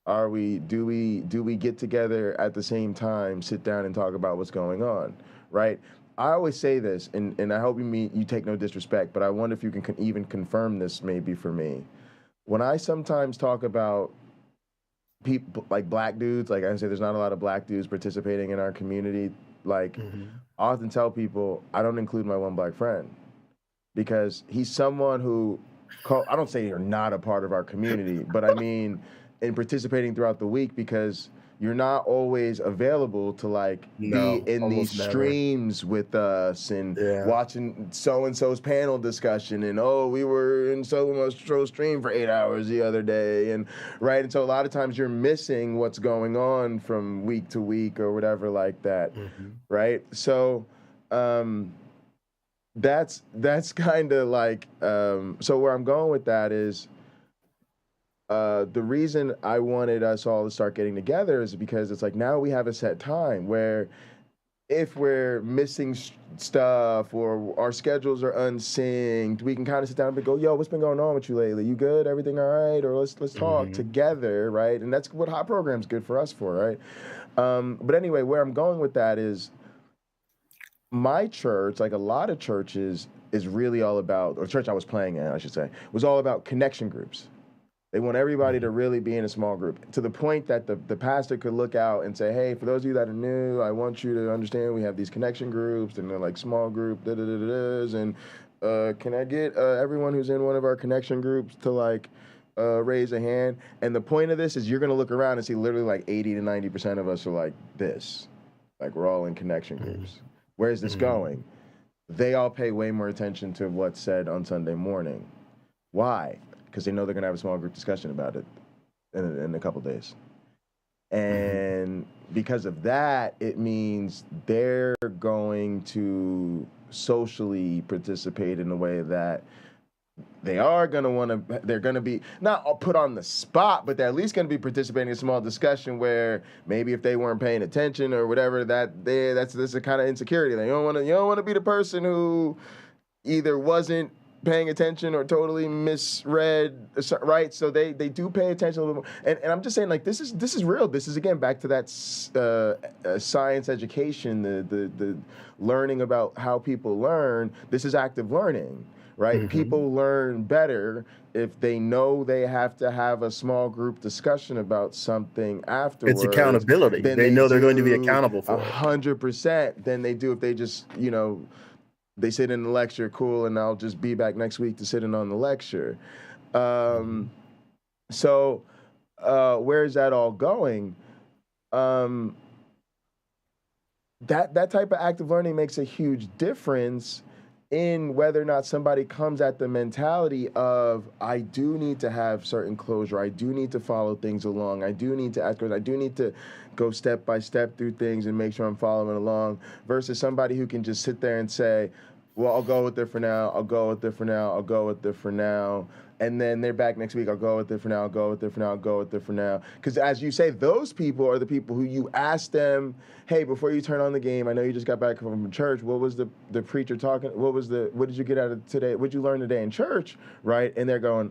Do we get together at the same time, sit down and talk about what's going on, right? I always say this, and I hope you take no disrespect, but I wonder if you can even confirm this maybe for me. When I sometimes talk about people like black dudes, like I say there's not a lot of black dudes participating in our community, like I often tell people I don't include my one black friend, because he's someone who, I don't say you're not a part of our community, but I mean in participating throughout the week, because you're not always available to be in these streams with us and watching so-and-so's panel discussion, and we were in so-and-so's stream for 8 hours the other day, and right, and so a lot of times you're missing what's going on from week to week or whatever like that, right? So that's kind of like so where I'm going with that is the reason I wanted us all to start getting together is because it's like now we have a set time where if we're missing stuff or our schedules are unsynced, we can kind of sit down and go, yo, what's been going on with you lately? You good? Everything all right? Or let's talk together, right? And that's what Hot Program's good for us for, right? But anyway, where I'm going with that is my church, like a lot of churches, is really all about, or church I was playing at, I should say, was all about connection groups. They want everybody to really be in a small group, to the point that the pastor could look out and say, hey, for those of you that are new, I want you to understand we have these connection groups, and they're like small group, and can I get everyone who's in one of our connection groups to raise a hand? And the point of this is you're going to look around and see literally like 80 to 90% of us are like this. Like we're all in connection groups. Where is this going? They all pay way more attention to what's said on Sunday morning. Why? Because they know they're going to have a small group discussion about it in a couple days. And because of that, it means they're going to socially participate in a way that they are going to want to, they're going to be not put on the spot, but they're at least going to be participating in a small discussion where maybe if they weren't paying attention or whatever, that's a kind of insecurity. Like, you don't want to be the person who either wasn't paying attention or totally misread, right? So they do pay attention a little bit more. And I'm just saying, like, this is real. This is, again, back to that science education, the learning about how people learn. This is active learning, right? People learn better if they know they have to have a small group discussion about something afterwards. It's accountability. They know they're going to be accountable for 100% than they do if they just, they sit in the lecture, cool, and I'll just be back next week to sit in on the lecture. So where is that all going? That type of active learning makes a huge difference in whether or not somebody comes at the mentality of, I do need to have certain closure, I do need to follow things along, I do need to ask questions, I do need to go step by step through things and make sure I'm following along, versus somebody who can just sit there and say, well, I'll go with it for now, I'll go with it for now, I'll go with it for now. And then they're back next week, I'll go with it for now, I'll go with it for now, I'll go with it for now. Because as you say, those people are the people who you ask them, hey, before you turn on the game, I know you just got back from church, what was the preacher talking, what did you get out of today, what did you learn today in church, right? And they're going,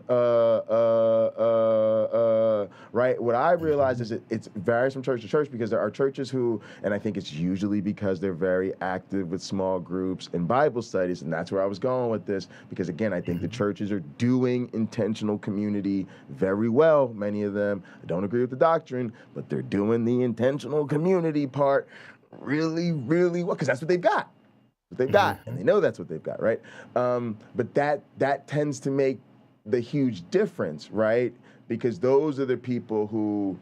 right? What I realized is it varies from church to church, because there are churches who, and I think it's usually because they're very active with small groups and Bible studies, and that's where I was going with this, because again, I think the churches are doing intentional community very well. Many of them, I don't agree with the doctrine, but they're doing the intentional community part really, really well, because that's what they've got. What they've got, and they know that's what they've got, right? But that tends to make the huge difference, right? Because those are the people who,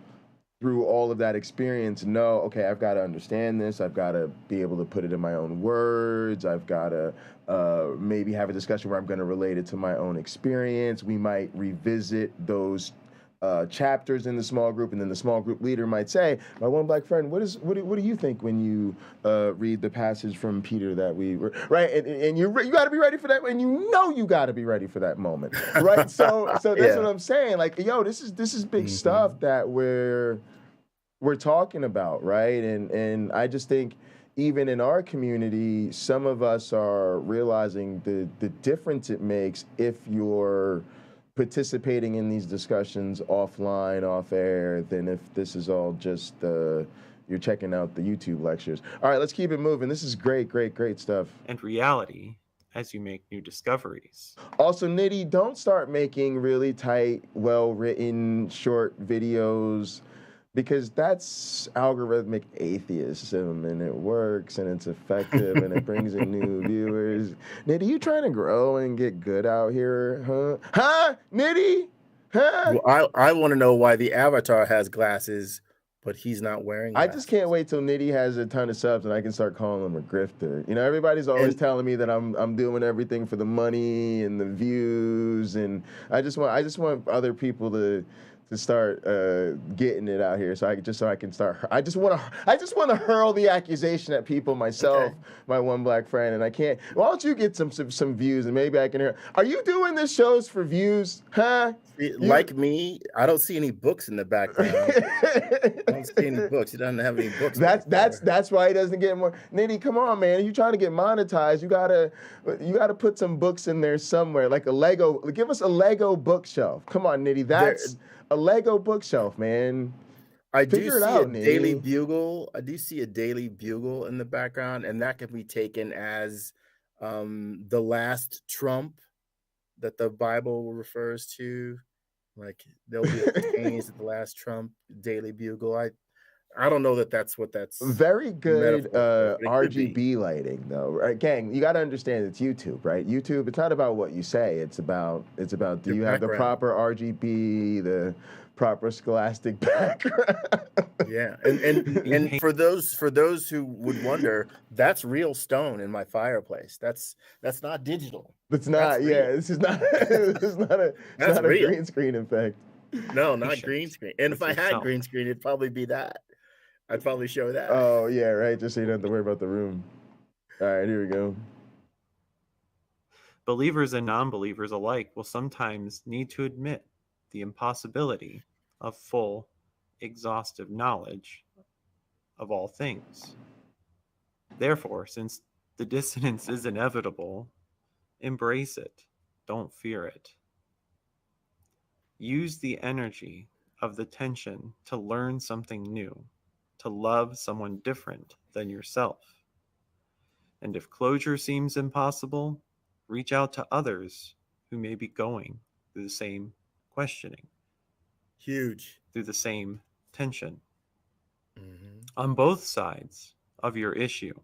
through all of that experience, know, okay, I've got to understand this. I've got to be able to put it in my own words. I've got to maybe have a discussion where I'm going to relate it to my own experience. We might revisit those chapters in the small group, and then the small group leader might say, my one black friend, what do you think when you read the passage from Peter that we were, right? And you got to be ready for that, and you got to be ready for that moment, right? So that's what I'm saying. Like, yo, this is big stuff that we're talking about, right? And I just think even in our community, some of us are realizing the difference it makes if you're participating in these discussions offline, off air, than if this is all just you're checking out the YouTube lectures. All right, let's keep it moving. This is great stuff. And reality as you make new discoveries. Also, Niddy, don't start making really tight, well-written, short videos, because that's algorithmic atheism, and it works, and it's effective, and it brings in new viewers. Niddy, you trying to grow and get good out here, huh? Huh, Niddy? Huh? Well, I want to know why the avatar has glasses, but he's not wearing glasses. I just can't wait till Niddy has a ton of subs and I can start calling him a grifter. You know, everybody's always telling me that I'm doing everything for the money and the views, and I just want other people to start getting it out here, so I can start. I just want to hurl the accusation at people myself, my one black friend, and I can't. Why don't you get some views, and maybe I can hear. Are you doing this shows for views, huh? Like me, I don't see any books in the background. I don't see any books. He doesn't have any books. That's why he doesn't get more. Niddy, come on, man. You trying to get monetized? You gotta put some books in there somewhere, like a Lego. Give us a Lego bookshelf. Come on, Niddy. That's a Lego bookshelf, man. I do see a Daily Bugle. I do see a Daily Bugle in the background, and that can be taken as the last trump that the Bible refers to. Like, there'll be a change at the last trump, Daily Bugle. I don't know that's what that's. Very good RGB lighting, though. Right, gang, you got to understand it's YouTube, right? YouTube, it's not about what you say. It's about do you have the proper RGB, the proper scholastic background? Yeah, and for those who would wonder, that's real stone in my fireplace. That's not digital. It's not. This is not. It's not a green screen effect. No, not green screen. And if I had green screen, it'd probably be that. I'd probably show that. Oh, yeah, right. Just so you don't have to worry about the room. All right, here we go. Believers and non-believers alike will sometimes need to admit the impossibility of full, exhaustive knowledge of all things. Therefore, since the dissonance is inevitable, embrace it. Don't fear it. Use the energy of the tension to learn something new, to love someone different than yourself. And if closure seems impossible, reach out to others who may be going through the same questioning. Through the same tension. On both sides of your issue.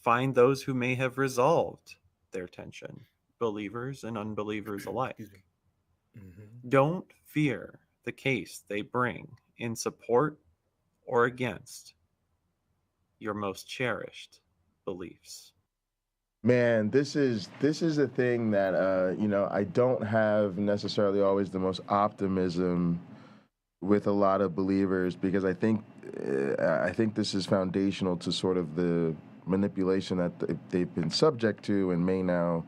Find those who may have resolved their tension, believers and unbelievers alike. Don't fear the case they bring in support or against your most cherished beliefs. Man, this is a thing that you know, I don't have necessarily always the most optimism with a lot of believers, because I think this is foundational to sort of the manipulation that they've been subject to and may now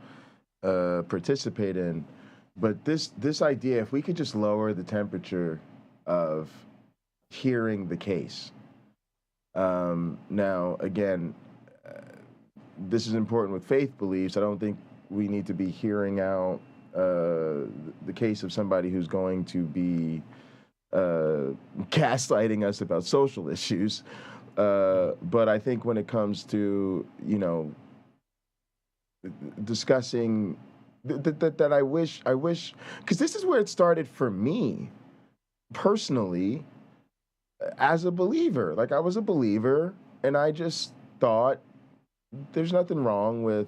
participate in. But this idea, if we could just lower the temperature of hearing the case. Now, again, this is important with faith beliefs. I don't think we need to be hearing out the case of somebody who's going to be gaslighting us about social issues. But I think when it comes to, you know, discussing that I wish, because this is where it started for me personally as a believer. Like, I was a believer, and I just thought there's nothing wrong with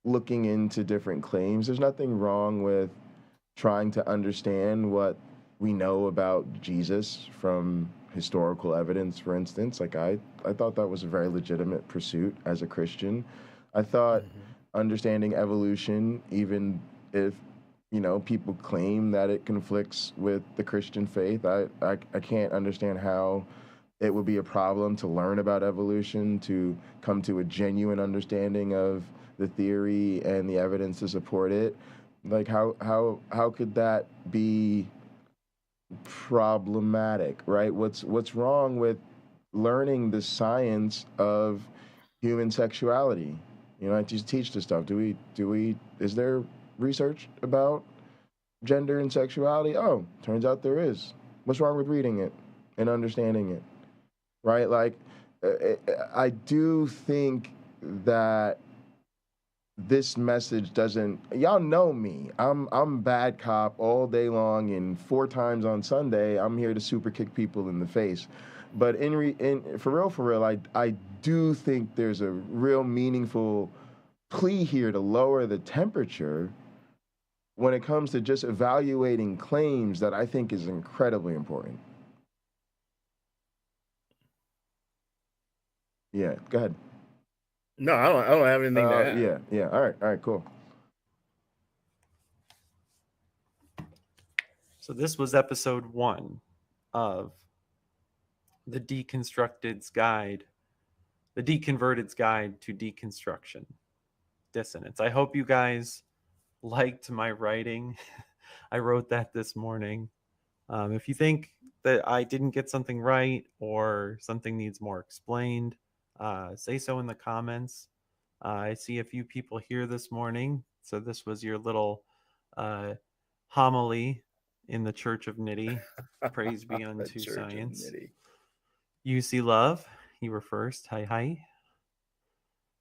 looking into different claims. There's nothing wrong with trying to understand what we know about Jesus from historical evidence, for instance. Like, I thought that was a very legitimate pursuit as a Christian. I thought understanding evolution, even if, you know, people claim that it conflicts with the Christian faith, I can't understand how it would be a problem to learn about evolution, to come to a genuine understanding of the theory and the evidence to support it. Like, how could that be problematic, right? What's wrong with learning the science of human sexuality? You know, I just teach this stuff. Is there research about gender and sexuality? Oh, turns out there is. What's wrong with reading it and understanding it? Right? Like, I do think that this message doesn't. Y'all know me. I'm bad cop all day long, and 4 times on Sunday, I'm here to super kick people in the face. But for real, I do think there's a real meaningful plea here to lower the temperature when it comes to just evaluating claims that I think is incredibly important. Yeah, go ahead. No, I don't have anything to add. Yeah. All right, cool. So this was episode 1 of the Deconstructed's Guide, the Deconverted's Guide to Deconstruction, Dissonance. I hope you guys liked my writing. I wrote that this morning. If you think that I didn't get something right or something needs more explained, say so in the comments. I see a few people here this morning. So this was your little homily in the Church of Niddy. Praise be unto science. UC Love, you were first. Hi.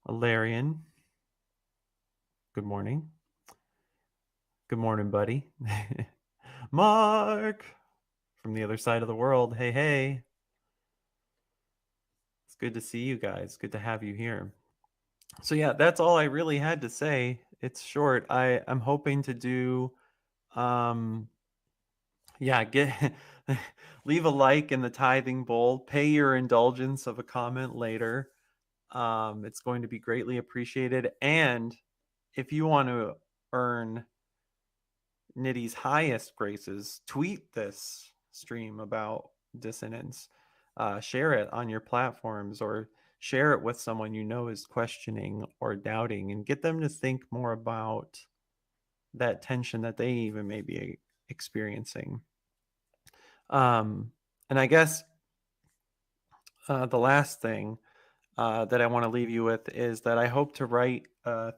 Alarian, good morning. Good morning, buddy. Mark, from the other side of the world. Hey. It's good to see you guys. Good to have you here. So yeah, that's all I really had to say. It's short. I'm hoping to do get leave a like in the tithing bowl, pay your indulgence of a comment later. It's going to be greatly appreciated. And if you want to earn Niddy's highest graces, tweet this stream about dissonance. Share it on your platforms, or share it with someone you know is questioning or doubting, and get them to think more about that tension that they even may be experiencing. And I guess the last thing that I want to leave you with is that I hope to write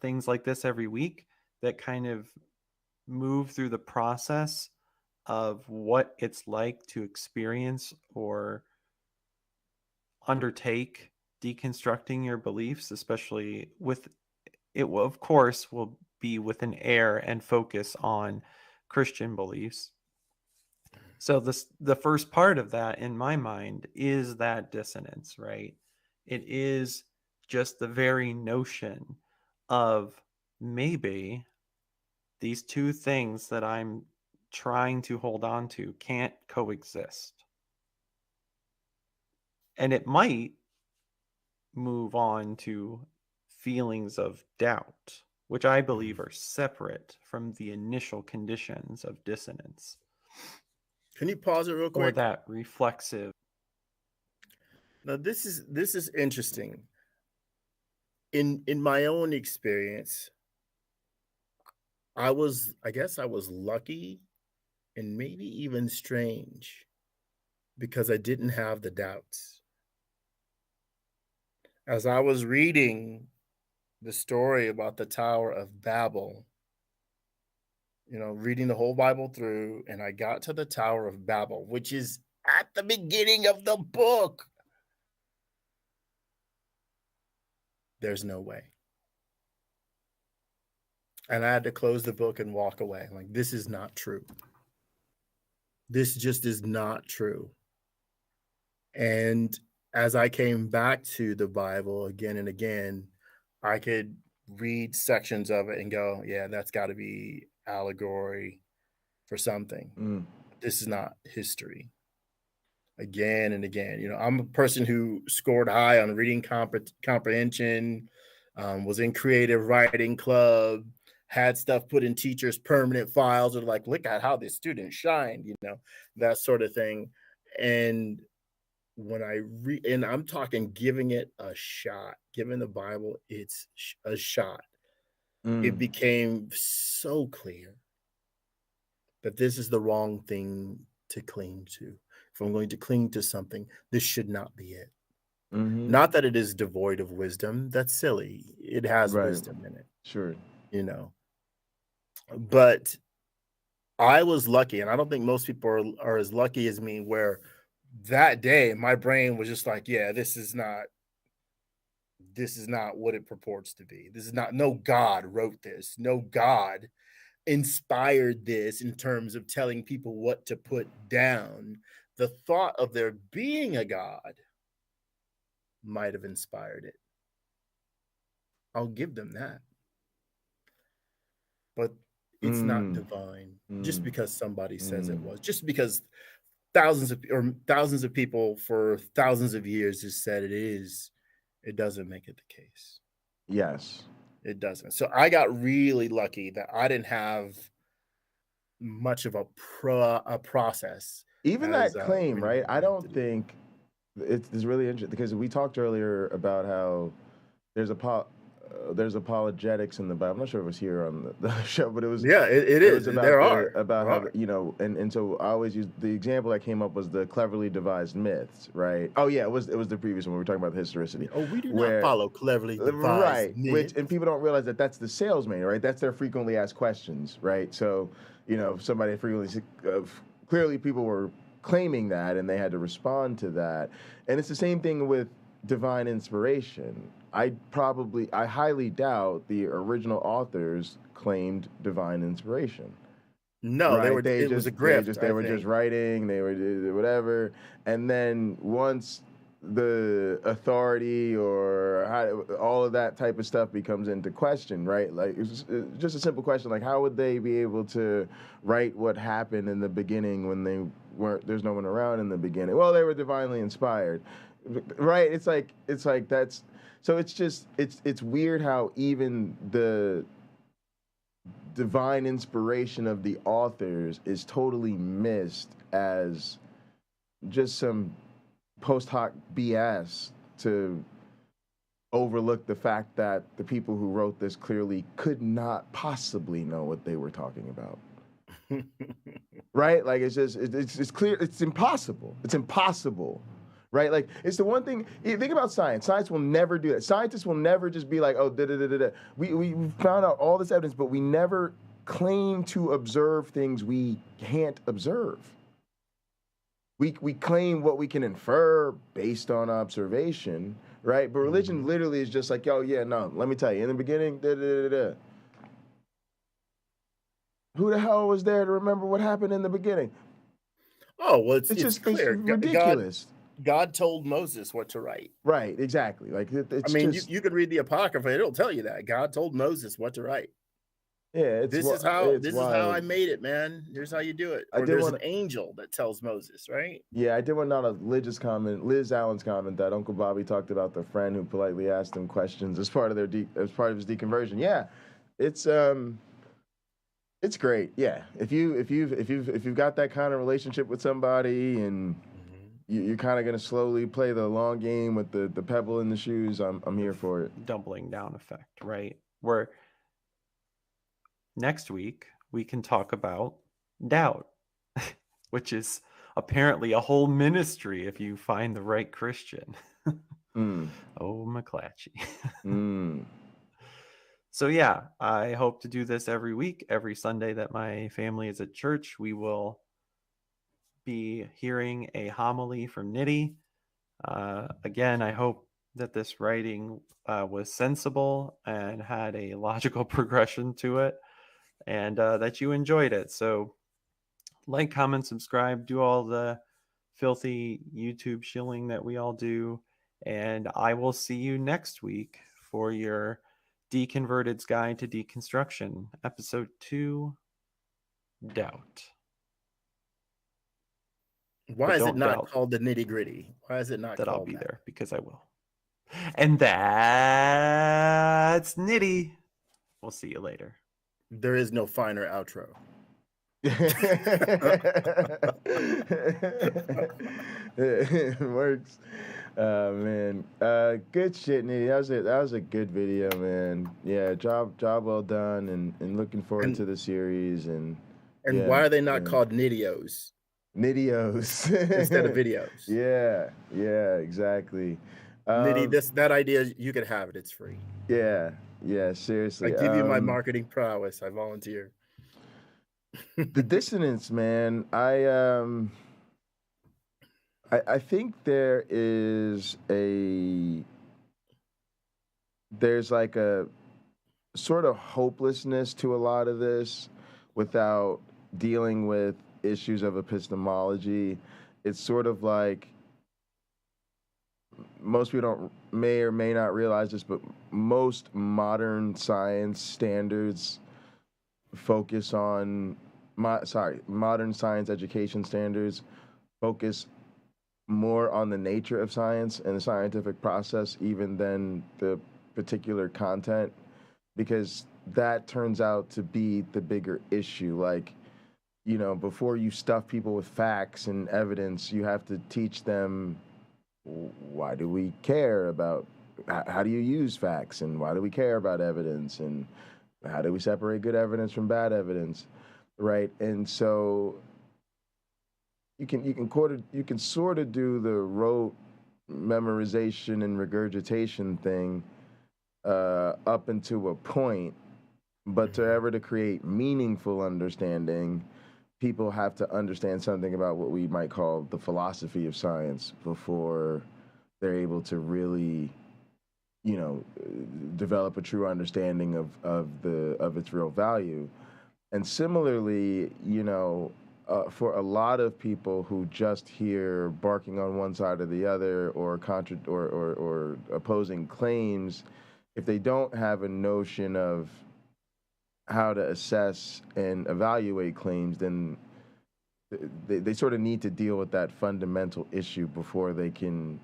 things like this every week that kind of move through the process of what it's like to experience or undertake deconstructing your beliefs, especially with it, of course, will be with an air and focus on Christian beliefs. So the first part of that, in my mind, is that dissonance, right? It is just the very notion of maybe these two things that I'm trying to hold on to can't coexist. And it might move on to feelings of doubt, which I believe are separate from the initial conditions of dissonance. Can you pause it real Or quick? that reflexive. Now this is interesting. In my own experience, I guess I was lucky and maybe even strange because I didn't have the doubts. As I was reading the story about the Tower of Babel, reading the whole Bible through, and I got to the Tower of Babel, which is at the beginning of the book. There's no way. And I had to close the book and walk away. Like, this is not true. This just is not true. And as I came back to the Bible again and again, I could read sections of it and go, yeah, that's got to be allegory for something. This is not history. Again and again. I'm a person who scored high on reading comprehension, was in creative writing club, had stuff put in teachers' permanent files, or like, look at how this student shined, that sort of thing. And when and I'm talking giving it a shot, giving the Bible it's a shot, it became so clear that this is the wrong thing to cling to. If I'm going to cling to something, this should not be it. Not that it is devoid of wisdom. That's silly. It has wisdom in it. Sure. But I was lucky, and I don't think most people are as lucky as me, where that day my brain was just like, yeah, this is not what it purports to be. This is not, no God wrote this. No God inspired this in terms of telling people what to put down. The thought of there being a God might have inspired it. I'll give them that. But it's not divine just because somebody says it was. Just because thousands of people for thousands of years has said it is, it doesn't make it the case. Yes. It doesn't. So I got really lucky that I didn't have much of a process. Even that claim, right? I don't think it's really interesting, because we talked earlier about how there's apologetics in the Bible. I'm not sure if it was here on the show, but it was. Yeah, it is. About how, and so I always use the example that came up was the cleverly devised myths, right? Oh yeah, it was the previous one. We were talking about the historicity. Oh, we do not follow cleverly devised myths. And people don't realize that that's the salesman, right? That's their frequently asked questions, right? So somebody frequently clearly people were claiming that, and they had to respond to that. And it's the same thing with divine inspiration. I highly doubt the original authors claimed divine inspiration. No, right? it was a grift. They were just writing, they were whatever. And then once the authority or all of that type of stuff becomes into question, right? Like it's just a simple question, like how would they be able to write what happened in the beginning when there's no one around in the beginning? Well, they were divinely inspired, right? It's like that's. So it's weird how even the divine inspiration of the authors is totally missed as just some post hoc BS to overlook the fact that the people who wrote this clearly could not possibly know what they were talking about. Right? Like it's clear, it's impossible. It's impossible. Right? Like, it's the one thing, think about science. Science will never do that. Scientists will never just be like, oh, da-da-da-da-da. We found out all this evidence, but we never claim to observe things we can't observe. We claim what we can infer based on observation, right? But religion literally is just like, oh, yeah, no, let me tell you, in the beginning, da-da-da-da-da. Who the hell was there to remember what happened in the beginning? Oh, well, it's just clear. It's ridiculous. God told Moses what to write. Right, exactly. Like, you could read the Apocrypha; it'll tell you that God told Moses what to write. Yeah, This is how I made it, man. Here's how you do it. Or there's an angel that tells Moses, right? Yeah, I did want not a Liz Allen's comment that Uncle Bobby talked about the friend who politely asked him questions as part of as part of his deconversion. Yeah, it's great. Yeah, if you've got that kind of relationship with somebody and you're kind of gonna slowly play the long game with the pebble in the shoes, I'm here for it. Doubling down effect, right? Where next week we can talk about doubt, which is apparently a whole ministry if you find the right Christian. Oh, McClatchy. So yeah, I hope to do this every week. Every Sunday that my family is at church, we will be hearing a homily from Niddy. Again, I hope that this writing was sensible and had a logical progression to it, and that you enjoyed it. So like, comment, subscribe, do all the filthy YouTube shilling that we all do, and I will see you next week for your Deconverted's Guide to Deconstruction, Episode 2, Doubt. Why is it not called the Nitty Gritty? Why is it not that called I'll be there? Because I will. And that's Nitty. We'll see you later. There is no finer outro. It works. Man. Good shit, Nitty. That was a good video, man. Yeah, job well done, and looking forward to the series. And why are they not called Niddios? Niddios instead of videos. Yeah, exactly. Nitty, that idea, you could have it. It's free. Yeah, seriously. I give you my marketing prowess. I volunteer. The dissonance, man. I think there's like a sort of hopelessness to a lot of this without dealing with issues of epistemology. It's sort of like, most people may or may not realize this, but most modern science standards focus on modern science education standards focus more on the nature of science and the scientific process even than the particular content, because that turns out to be the bigger issue. Like, you know, before you stuff people with facts and evidence, you have to teach them, why do we care about, how do you use facts, and why do we care about evidence, and how do we separate good evidence from bad evidence, right? And so you can sort of do the rote memorization and regurgitation thing up until a point, but to create meaningful understanding, people have to understand something about what we might call the philosophy of science before they're able to really, you know, develop a true understanding of its real value. And similarly, you know, for a lot of people who just hear barking on one side or the other, or opposing claims, if they don't have a notion of how to assess and evaluate claims, then they sort of need to deal with that fundamental issue before they can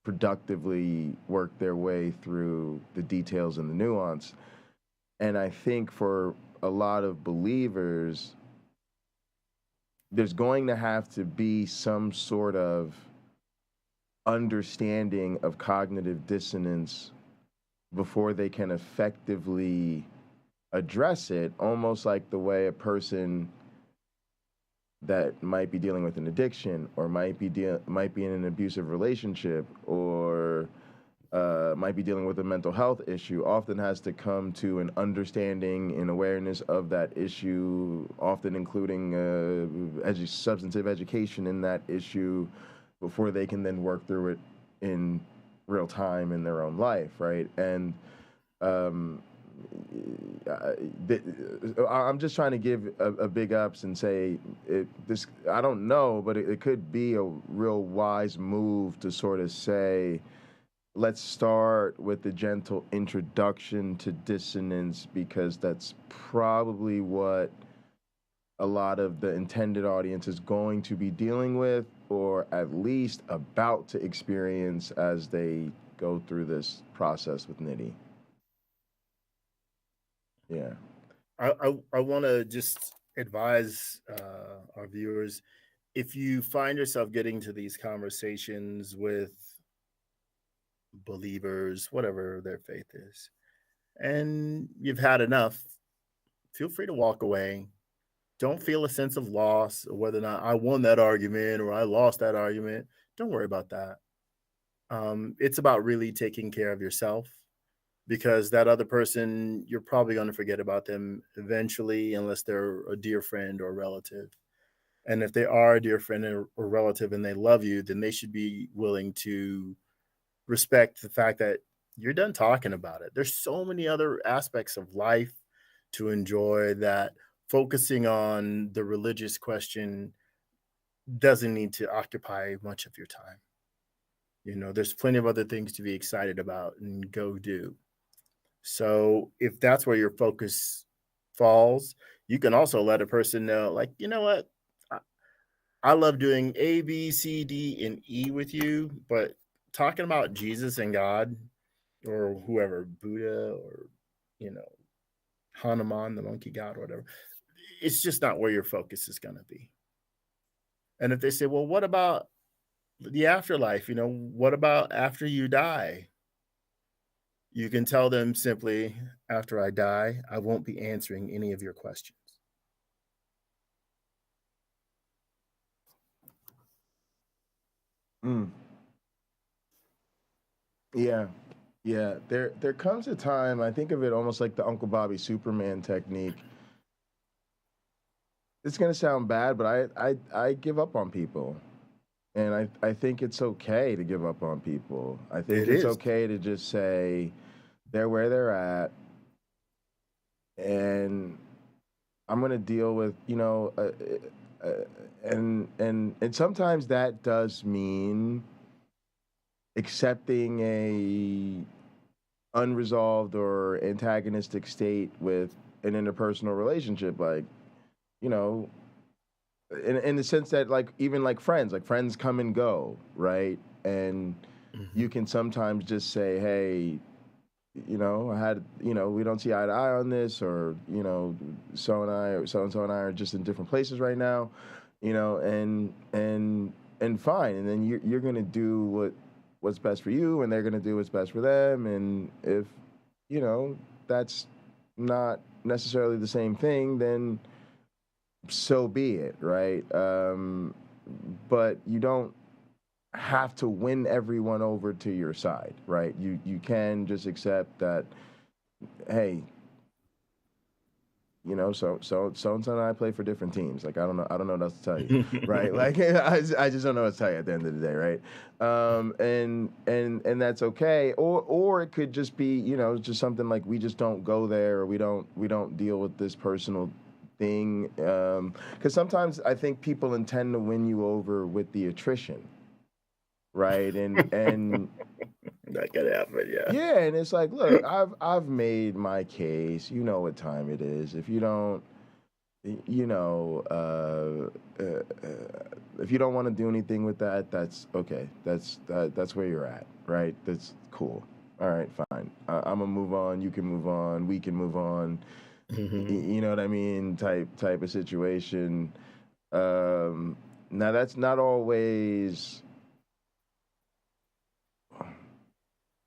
productively work their way through the details and the nuance. And I think for a lot of believers, there's going to have to be some sort of understanding of cognitive dissonance before they can effectively address it, almost like the way a person that might be dealing with an addiction, or might be in an abusive relationship, or might be dealing with a mental health issue, often has to come to an understanding and awareness of that issue, often including substantive education in that issue, before they can then work through it in real time in their own life, right? And I'm just trying to give a big ups and say I don't know, but it could be a real wise move to sort of say, let's start with the gentle introduction to dissonance, because that's probably what a lot of the intended audience is going to be dealing with, or at least about to experience as they go through this process with Niddy. Yeah. I want to just advise our viewers, if you find yourself getting to these conversations with believers, whatever their faith is, and you've had enough, feel free to walk away. Don't feel a sense of loss, or whether or not I won that argument or I lost that argument. Don't worry about that. It's about really taking care of yourself, because that other person, you're probably going to forget about them eventually, unless they're a dear friend or relative. And if they are a dear friend or relative and they love you, then they should be willing to respect the fact that you're done talking about it. There's so many other aspects of life to enjoy that focusing on the religious question doesn't need to occupy much of your time. You know, there's plenty of other things to be excited about and go do. So if that's where your focus falls, you can also let a person know, like, you know what? I love doing A, B, C, D, and E with you, but talking about Jesus and God, or whoever, Buddha, or, you know, Hanuman, the monkey god, or whatever, it's just not where your focus is going to be. And if they say, well, what about the afterlife? You know, what about after you die? You can tell them simply, after I die, I won't be answering any of your questions. Yeah. Yeah. There comes a time, I think of it almost like the Uncle Bobby Superman technique. It's gonna sound bad, but I give up on people. And I think it's okay to give up on people. I think it's okay to just say they're where they're at, and I'm gonna deal with, you know, and sometimes that does mean accepting a unresolved or antagonistic state with an interpersonal relationship, like, you know, in the sense that, like, even like friends come and go, right? And you can sometimes just say, hey, you know, we don't see eye to eye on this, or, you know, so and I, or so and I are just in different places right now, you know, and fine. And then you're gonna do what's best for you, and they're gonna do what's best for them. And if, you know, that's not necessarily the same thing, then so be it, right? But you don't have to win everyone over to your side, right? You can just accept that, hey, you know, so and I play for different teams. Like, I don't know what else to tell you, right? Like, I just don't know what to tell you at the end of the day, right? And that's okay. Or it could just be, you know, just something like, we just don't go there, or we don't deal with this personal thing. Because sometimes I think people intend to win you over with the attrition, right? And that could happen, yeah. Yeah, and it's like, look, I've made my case. You know what time it is. If you don't, you know, if you don't want to do anything with that, that's okay. That's where you're at, right? That's cool. All right, fine. I'm gonna move on. You can move on. We can move on. You know what I mean? Type of situation. Now that's not always.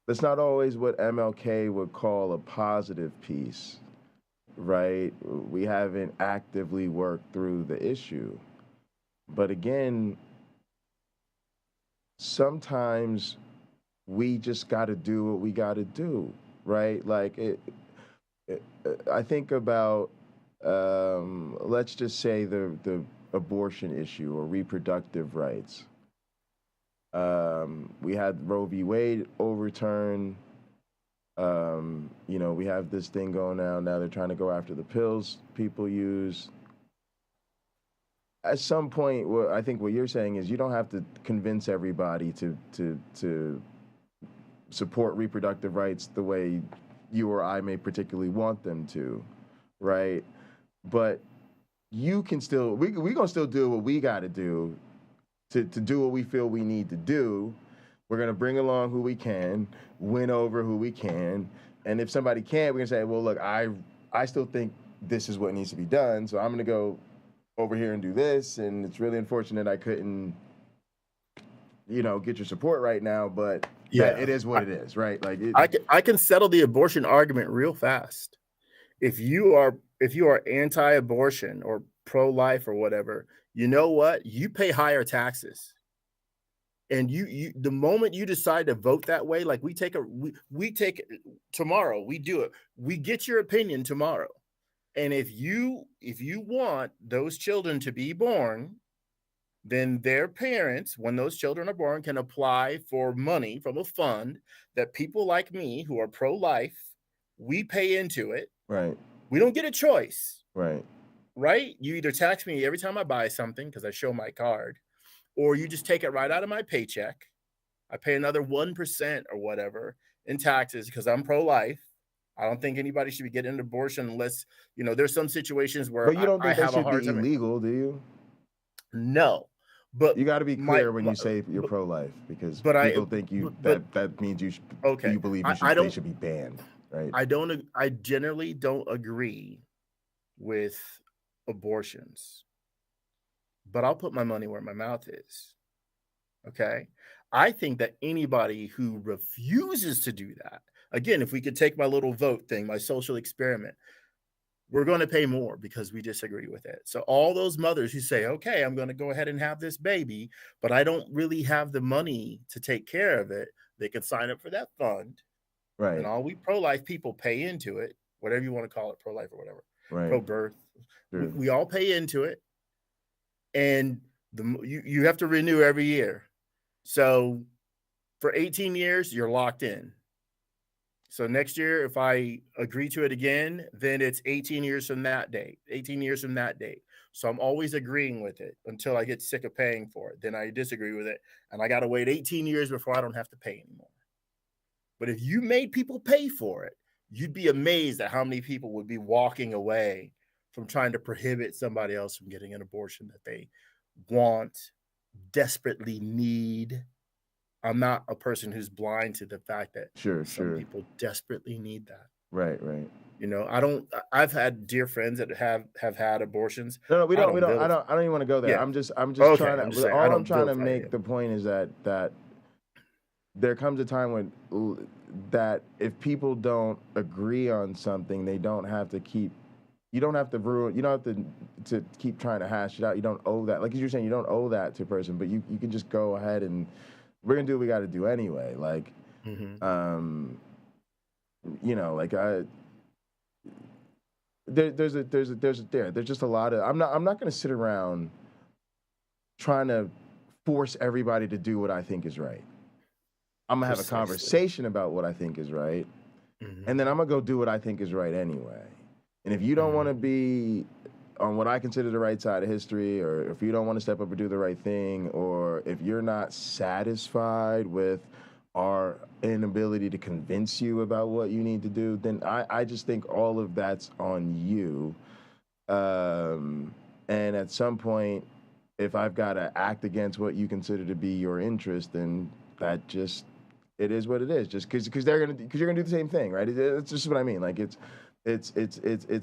That's not always what MLK would call a positive peace, right? We haven't actively worked through the issue. But again, sometimes we just got to do what we got to do, right? Like, I think about, let's just say the abortion issue or reproductive rights. We had Roe v. Wade overturned. You know, we have this thing going on now. They're trying to go after the pills people use. At some point, I think what you're saying is you don't have to convince everybody to support reproductive rights the way you or I may particularly want them to, right? But you can still, we gonna still do what we got to do to do what we feel we need to do. We're gonna bring along who we can, win over who we can, and if somebody can't, we're gonna say, well, look, I still think this is what needs to be done, so I'm gonna go over here and do this, and it's really unfortunate I couldn't, get your support right now, but that it is what it is, right? Like I can settle the abortion argument real fast. If you are anti-abortion or pro-life or whatever, you know what? You pay higher taxes. And you the moment you decide to vote that way, like we take tomorrow, we do it. We get your opinion tomorrow. And if you want those children to be born, then their parents, when those children are born, can apply for money from a fund that people like me who are pro-life, we pay into it. Right. We don't get a choice. Right. Right? You either tax me every time I buy something because I show my card, or you just take it right out of my paycheck. I pay another 1% or whatever in taxes because I'm pro-life. I don't think anybody should be getting an abortion unless, there's some situations where but you don't think I that have a should hard be time. illegal, do you? No. But you got to be clear when you say you're pro-life, because people think that means you believe they should be banned, right? I generally don't agree with abortions, but I'll put my money where my mouth is. Okay. I think that anybody who refuses to do that, again, if we could take my little vote thing, my social experiment, we're going to pay more because we disagree with it. So all those mothers who say, okay, I'm going to go ahead and have this baby, but I don't really have the money to take care of it, they can sign up for that fund. Right. And all we pro-life people pay into it, whatever you want to call it, pro-life or whatever, right. pro-birth. Sure. We all pay into it. And you have to renew every year. So for 18 years, you're locked in. So next year, if I agree to it again, then it's 18 years from that date, 18 years from that date. So I'm always agreeing with it until I get sick of paying for it. Then I disagree with it. And I got to wait 18 years before I don't have to pay anymore. But if you made people pay for it, you'd be amazed at how many people would be walking away from trying to prohibit somebody else from getting an abortion that they want, desperately need. I'm not a person who's blind to the fact that some people desperately need that. Right. I've had dear friends that have had abortions. No, we don't. I don't even want to go there. Yeah. I'm just okay, trying to. I'm trying to make the point is that there comes a time when that if people don't agree on something, they don't have to keep. You don't have to ruin. You don't have to keep trying to hash it out. You don't owe that. Like you're saying, you don't owe that to a person, but you can just go ahead and. We're gonna do what we got to do anyway. Like, there's just a lot of. I'm not gonna sit around trying to force everybody to do what I think is right. I'm gonna have a conversation about what I think is right, and then I'm gonna go do what I think is right anyway. And if you don't want to be on what I consider the right side of history, or if you don't want to step up and do the right thing, or if you're not satisfied with our inability to convince you about what you need to do, then I just think all of that's on you. And at some point, if I've got to act against what you consider to be your interest, then that just, it is what it is. Just because you're gonna do the same thing, right? It's just what I mean. Like it's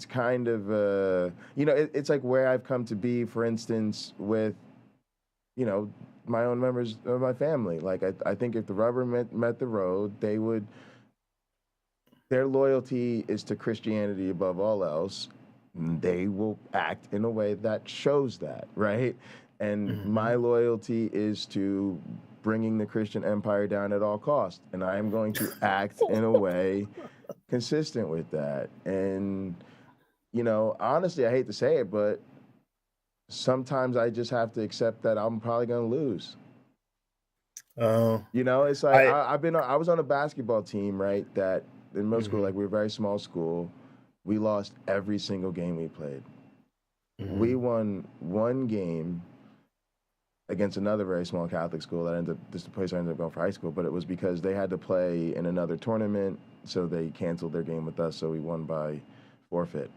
kind of it's like where I've come to be, for instance, with my own members of my family. Like I think if the rubber met the road, their loyalty is to Christianity above all else. They will act in a way that shows that, right? And my loyalty is to bringing the Christian empire down at all costs, and I am going to act in a way consistent with that. And honestly, I hate to say it, but sometimes I just have to accept that I'm probably gonna lose. Oh, it's like I was on a basketball team, right? That in middle school, like we were a very small school, we lost every single game we played. We won one game against another very small Catholic school that ended up, this is the place I ended up going for high school, but it was because they had to play in another tournament, so they canceled their game with us, so we won by forfeit.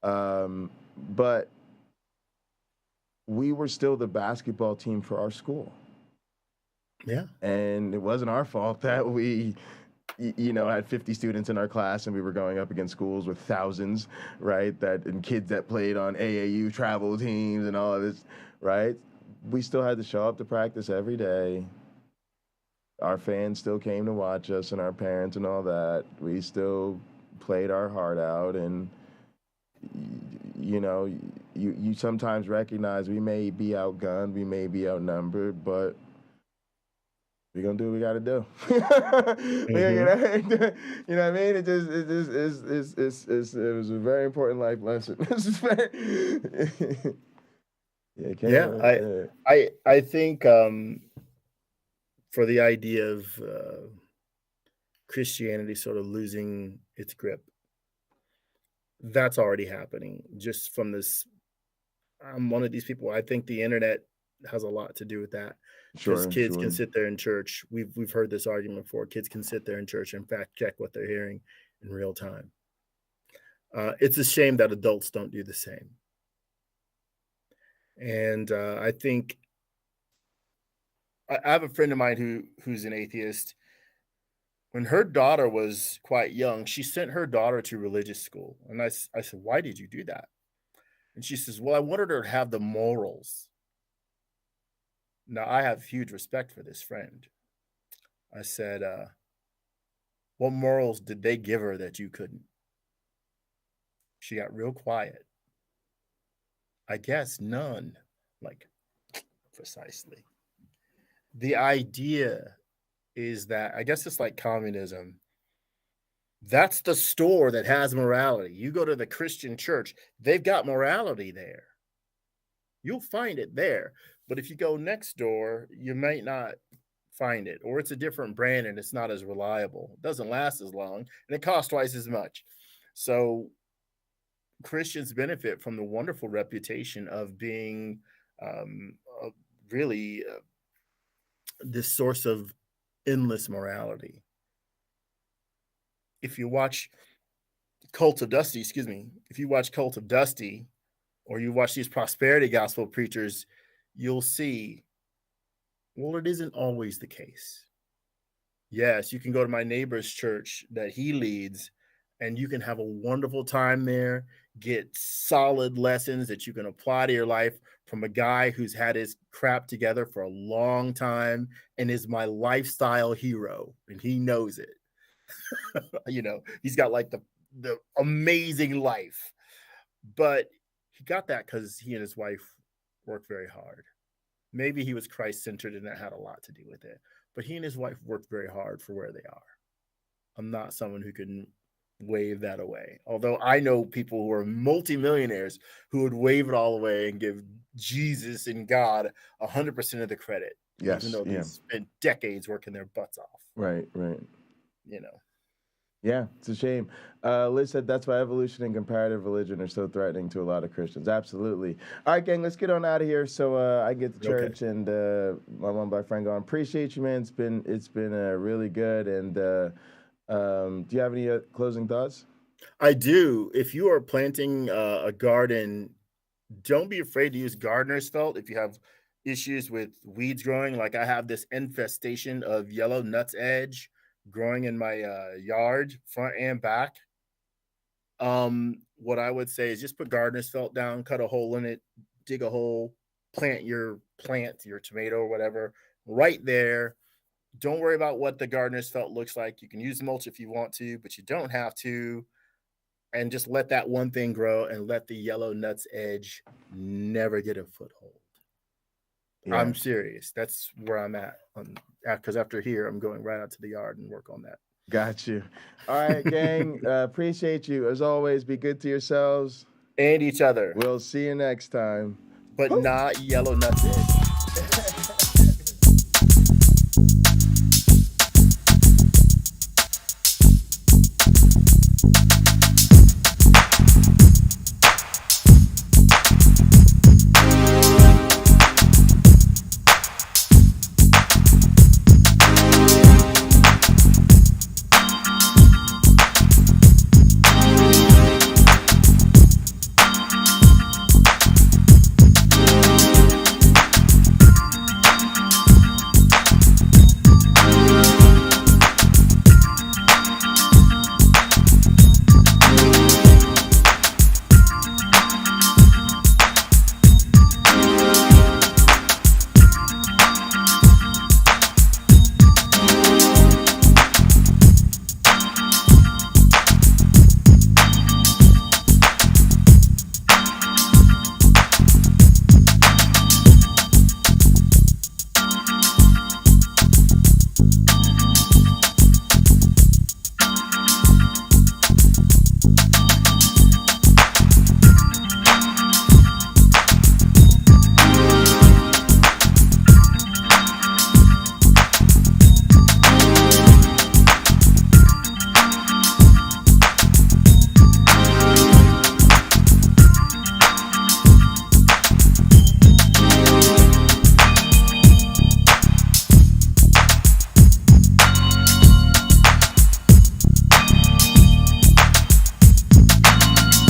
But we were still the basketball team for our school. Yeah. And it wasn't our fault that we, had 50 students in our class and we were going up against schools with thousands, right? And kids that played on AAU travel teams and all of this, right? We still had to show up to practice every day. Our fans still came to watch us and our parents and all that. We still played our heart out, and you sometimes recognize we may be outgunned, we may be outnumbered, but we're gonna do what we gotta do. You know what I mean? It was a very important life lesson. I think for the idea of Christianity sort of losing its grip, that's already happening. Just from this, I'm one of these people. I think the internet has a lot to do with that. Because kids can sit there in church. We've heard this argument before. Kids can sit there in church and fact check what they're hearing in real time. It's a shame that adults don't do the same. And I think I have a friend of mine who's an atheist. When her daughter was quite young, she sent her daughter to religious school. And I said, why did you do that? And she says, well, I wanted her to have the morals. Now, I have huge respect for this friend. I said, what morals did they give her that you couldn't? She got real quiet. I guess none. Like, precisely. The idea is that, I guess it's like communism. That's the store that has morality. You go to the Christian church, they've got morality there. You'll find it there. But if you go next door, you might not find it, or it's a different brand and it's not as reliable. It doesn't last as long, and it costs twice as much. So Christians benefit from the wonderful reputation of being really this source of endless morality. If you watch Cult of Dusty, or you watch these prosperity gospel preachers, you'll see, well, it isn't always the case. Yes, you can go to my neighbor's church that he leads, and you can have a wonderful time there, get solid lessons that you can apply to your life from a guy who's had his crap together for a long time and is my lifestyle hero, and he knows it. He's got like the amazing life. But he got that because he and his wife worked very hard. Maybe he was Christ-centered and that had a lot to do with it. But he and his wife worked very hard for where they are. I'm not someone who can wave that away. Although I know people who are multimillionaires who would wave it all away and give Jesus and God 100% of the credit. Yes, even though they spent decades working their butts off. Right. Yeah, it's a shame. Liz said that's why evolution and comparative religion are so threatening to a lot of Christians. Absolutely. All right, gang, let's get on out of here so I get to church and my one black friend going. Appreciate you, man. It's been really good. And do you have any closing thoughts? I do. If you are planting a garden, don't be afraid to use gardener's felt if you have issues with weeds growing. Like I have this infestation of yellow nuts edge growing in my yard, front and back. What I would say is just put gardener's felt down, cut a hole in it, dig a hole, plant your tomato or whatever right there. Don't worry about what the gardener's felt looks like. You can use mulch if you want to, but you don't have to. And just let that one thing grow and let the yellow nuts edge never get a foothold. Yeah. I'm serious. That's where I'm at. Because after here, I'm going right out to the yard and work on that. Got you. All right, gang. Appreciate you. As always, be good to yourselves. And each other. We'll see you next time. But not yellow nuts edge.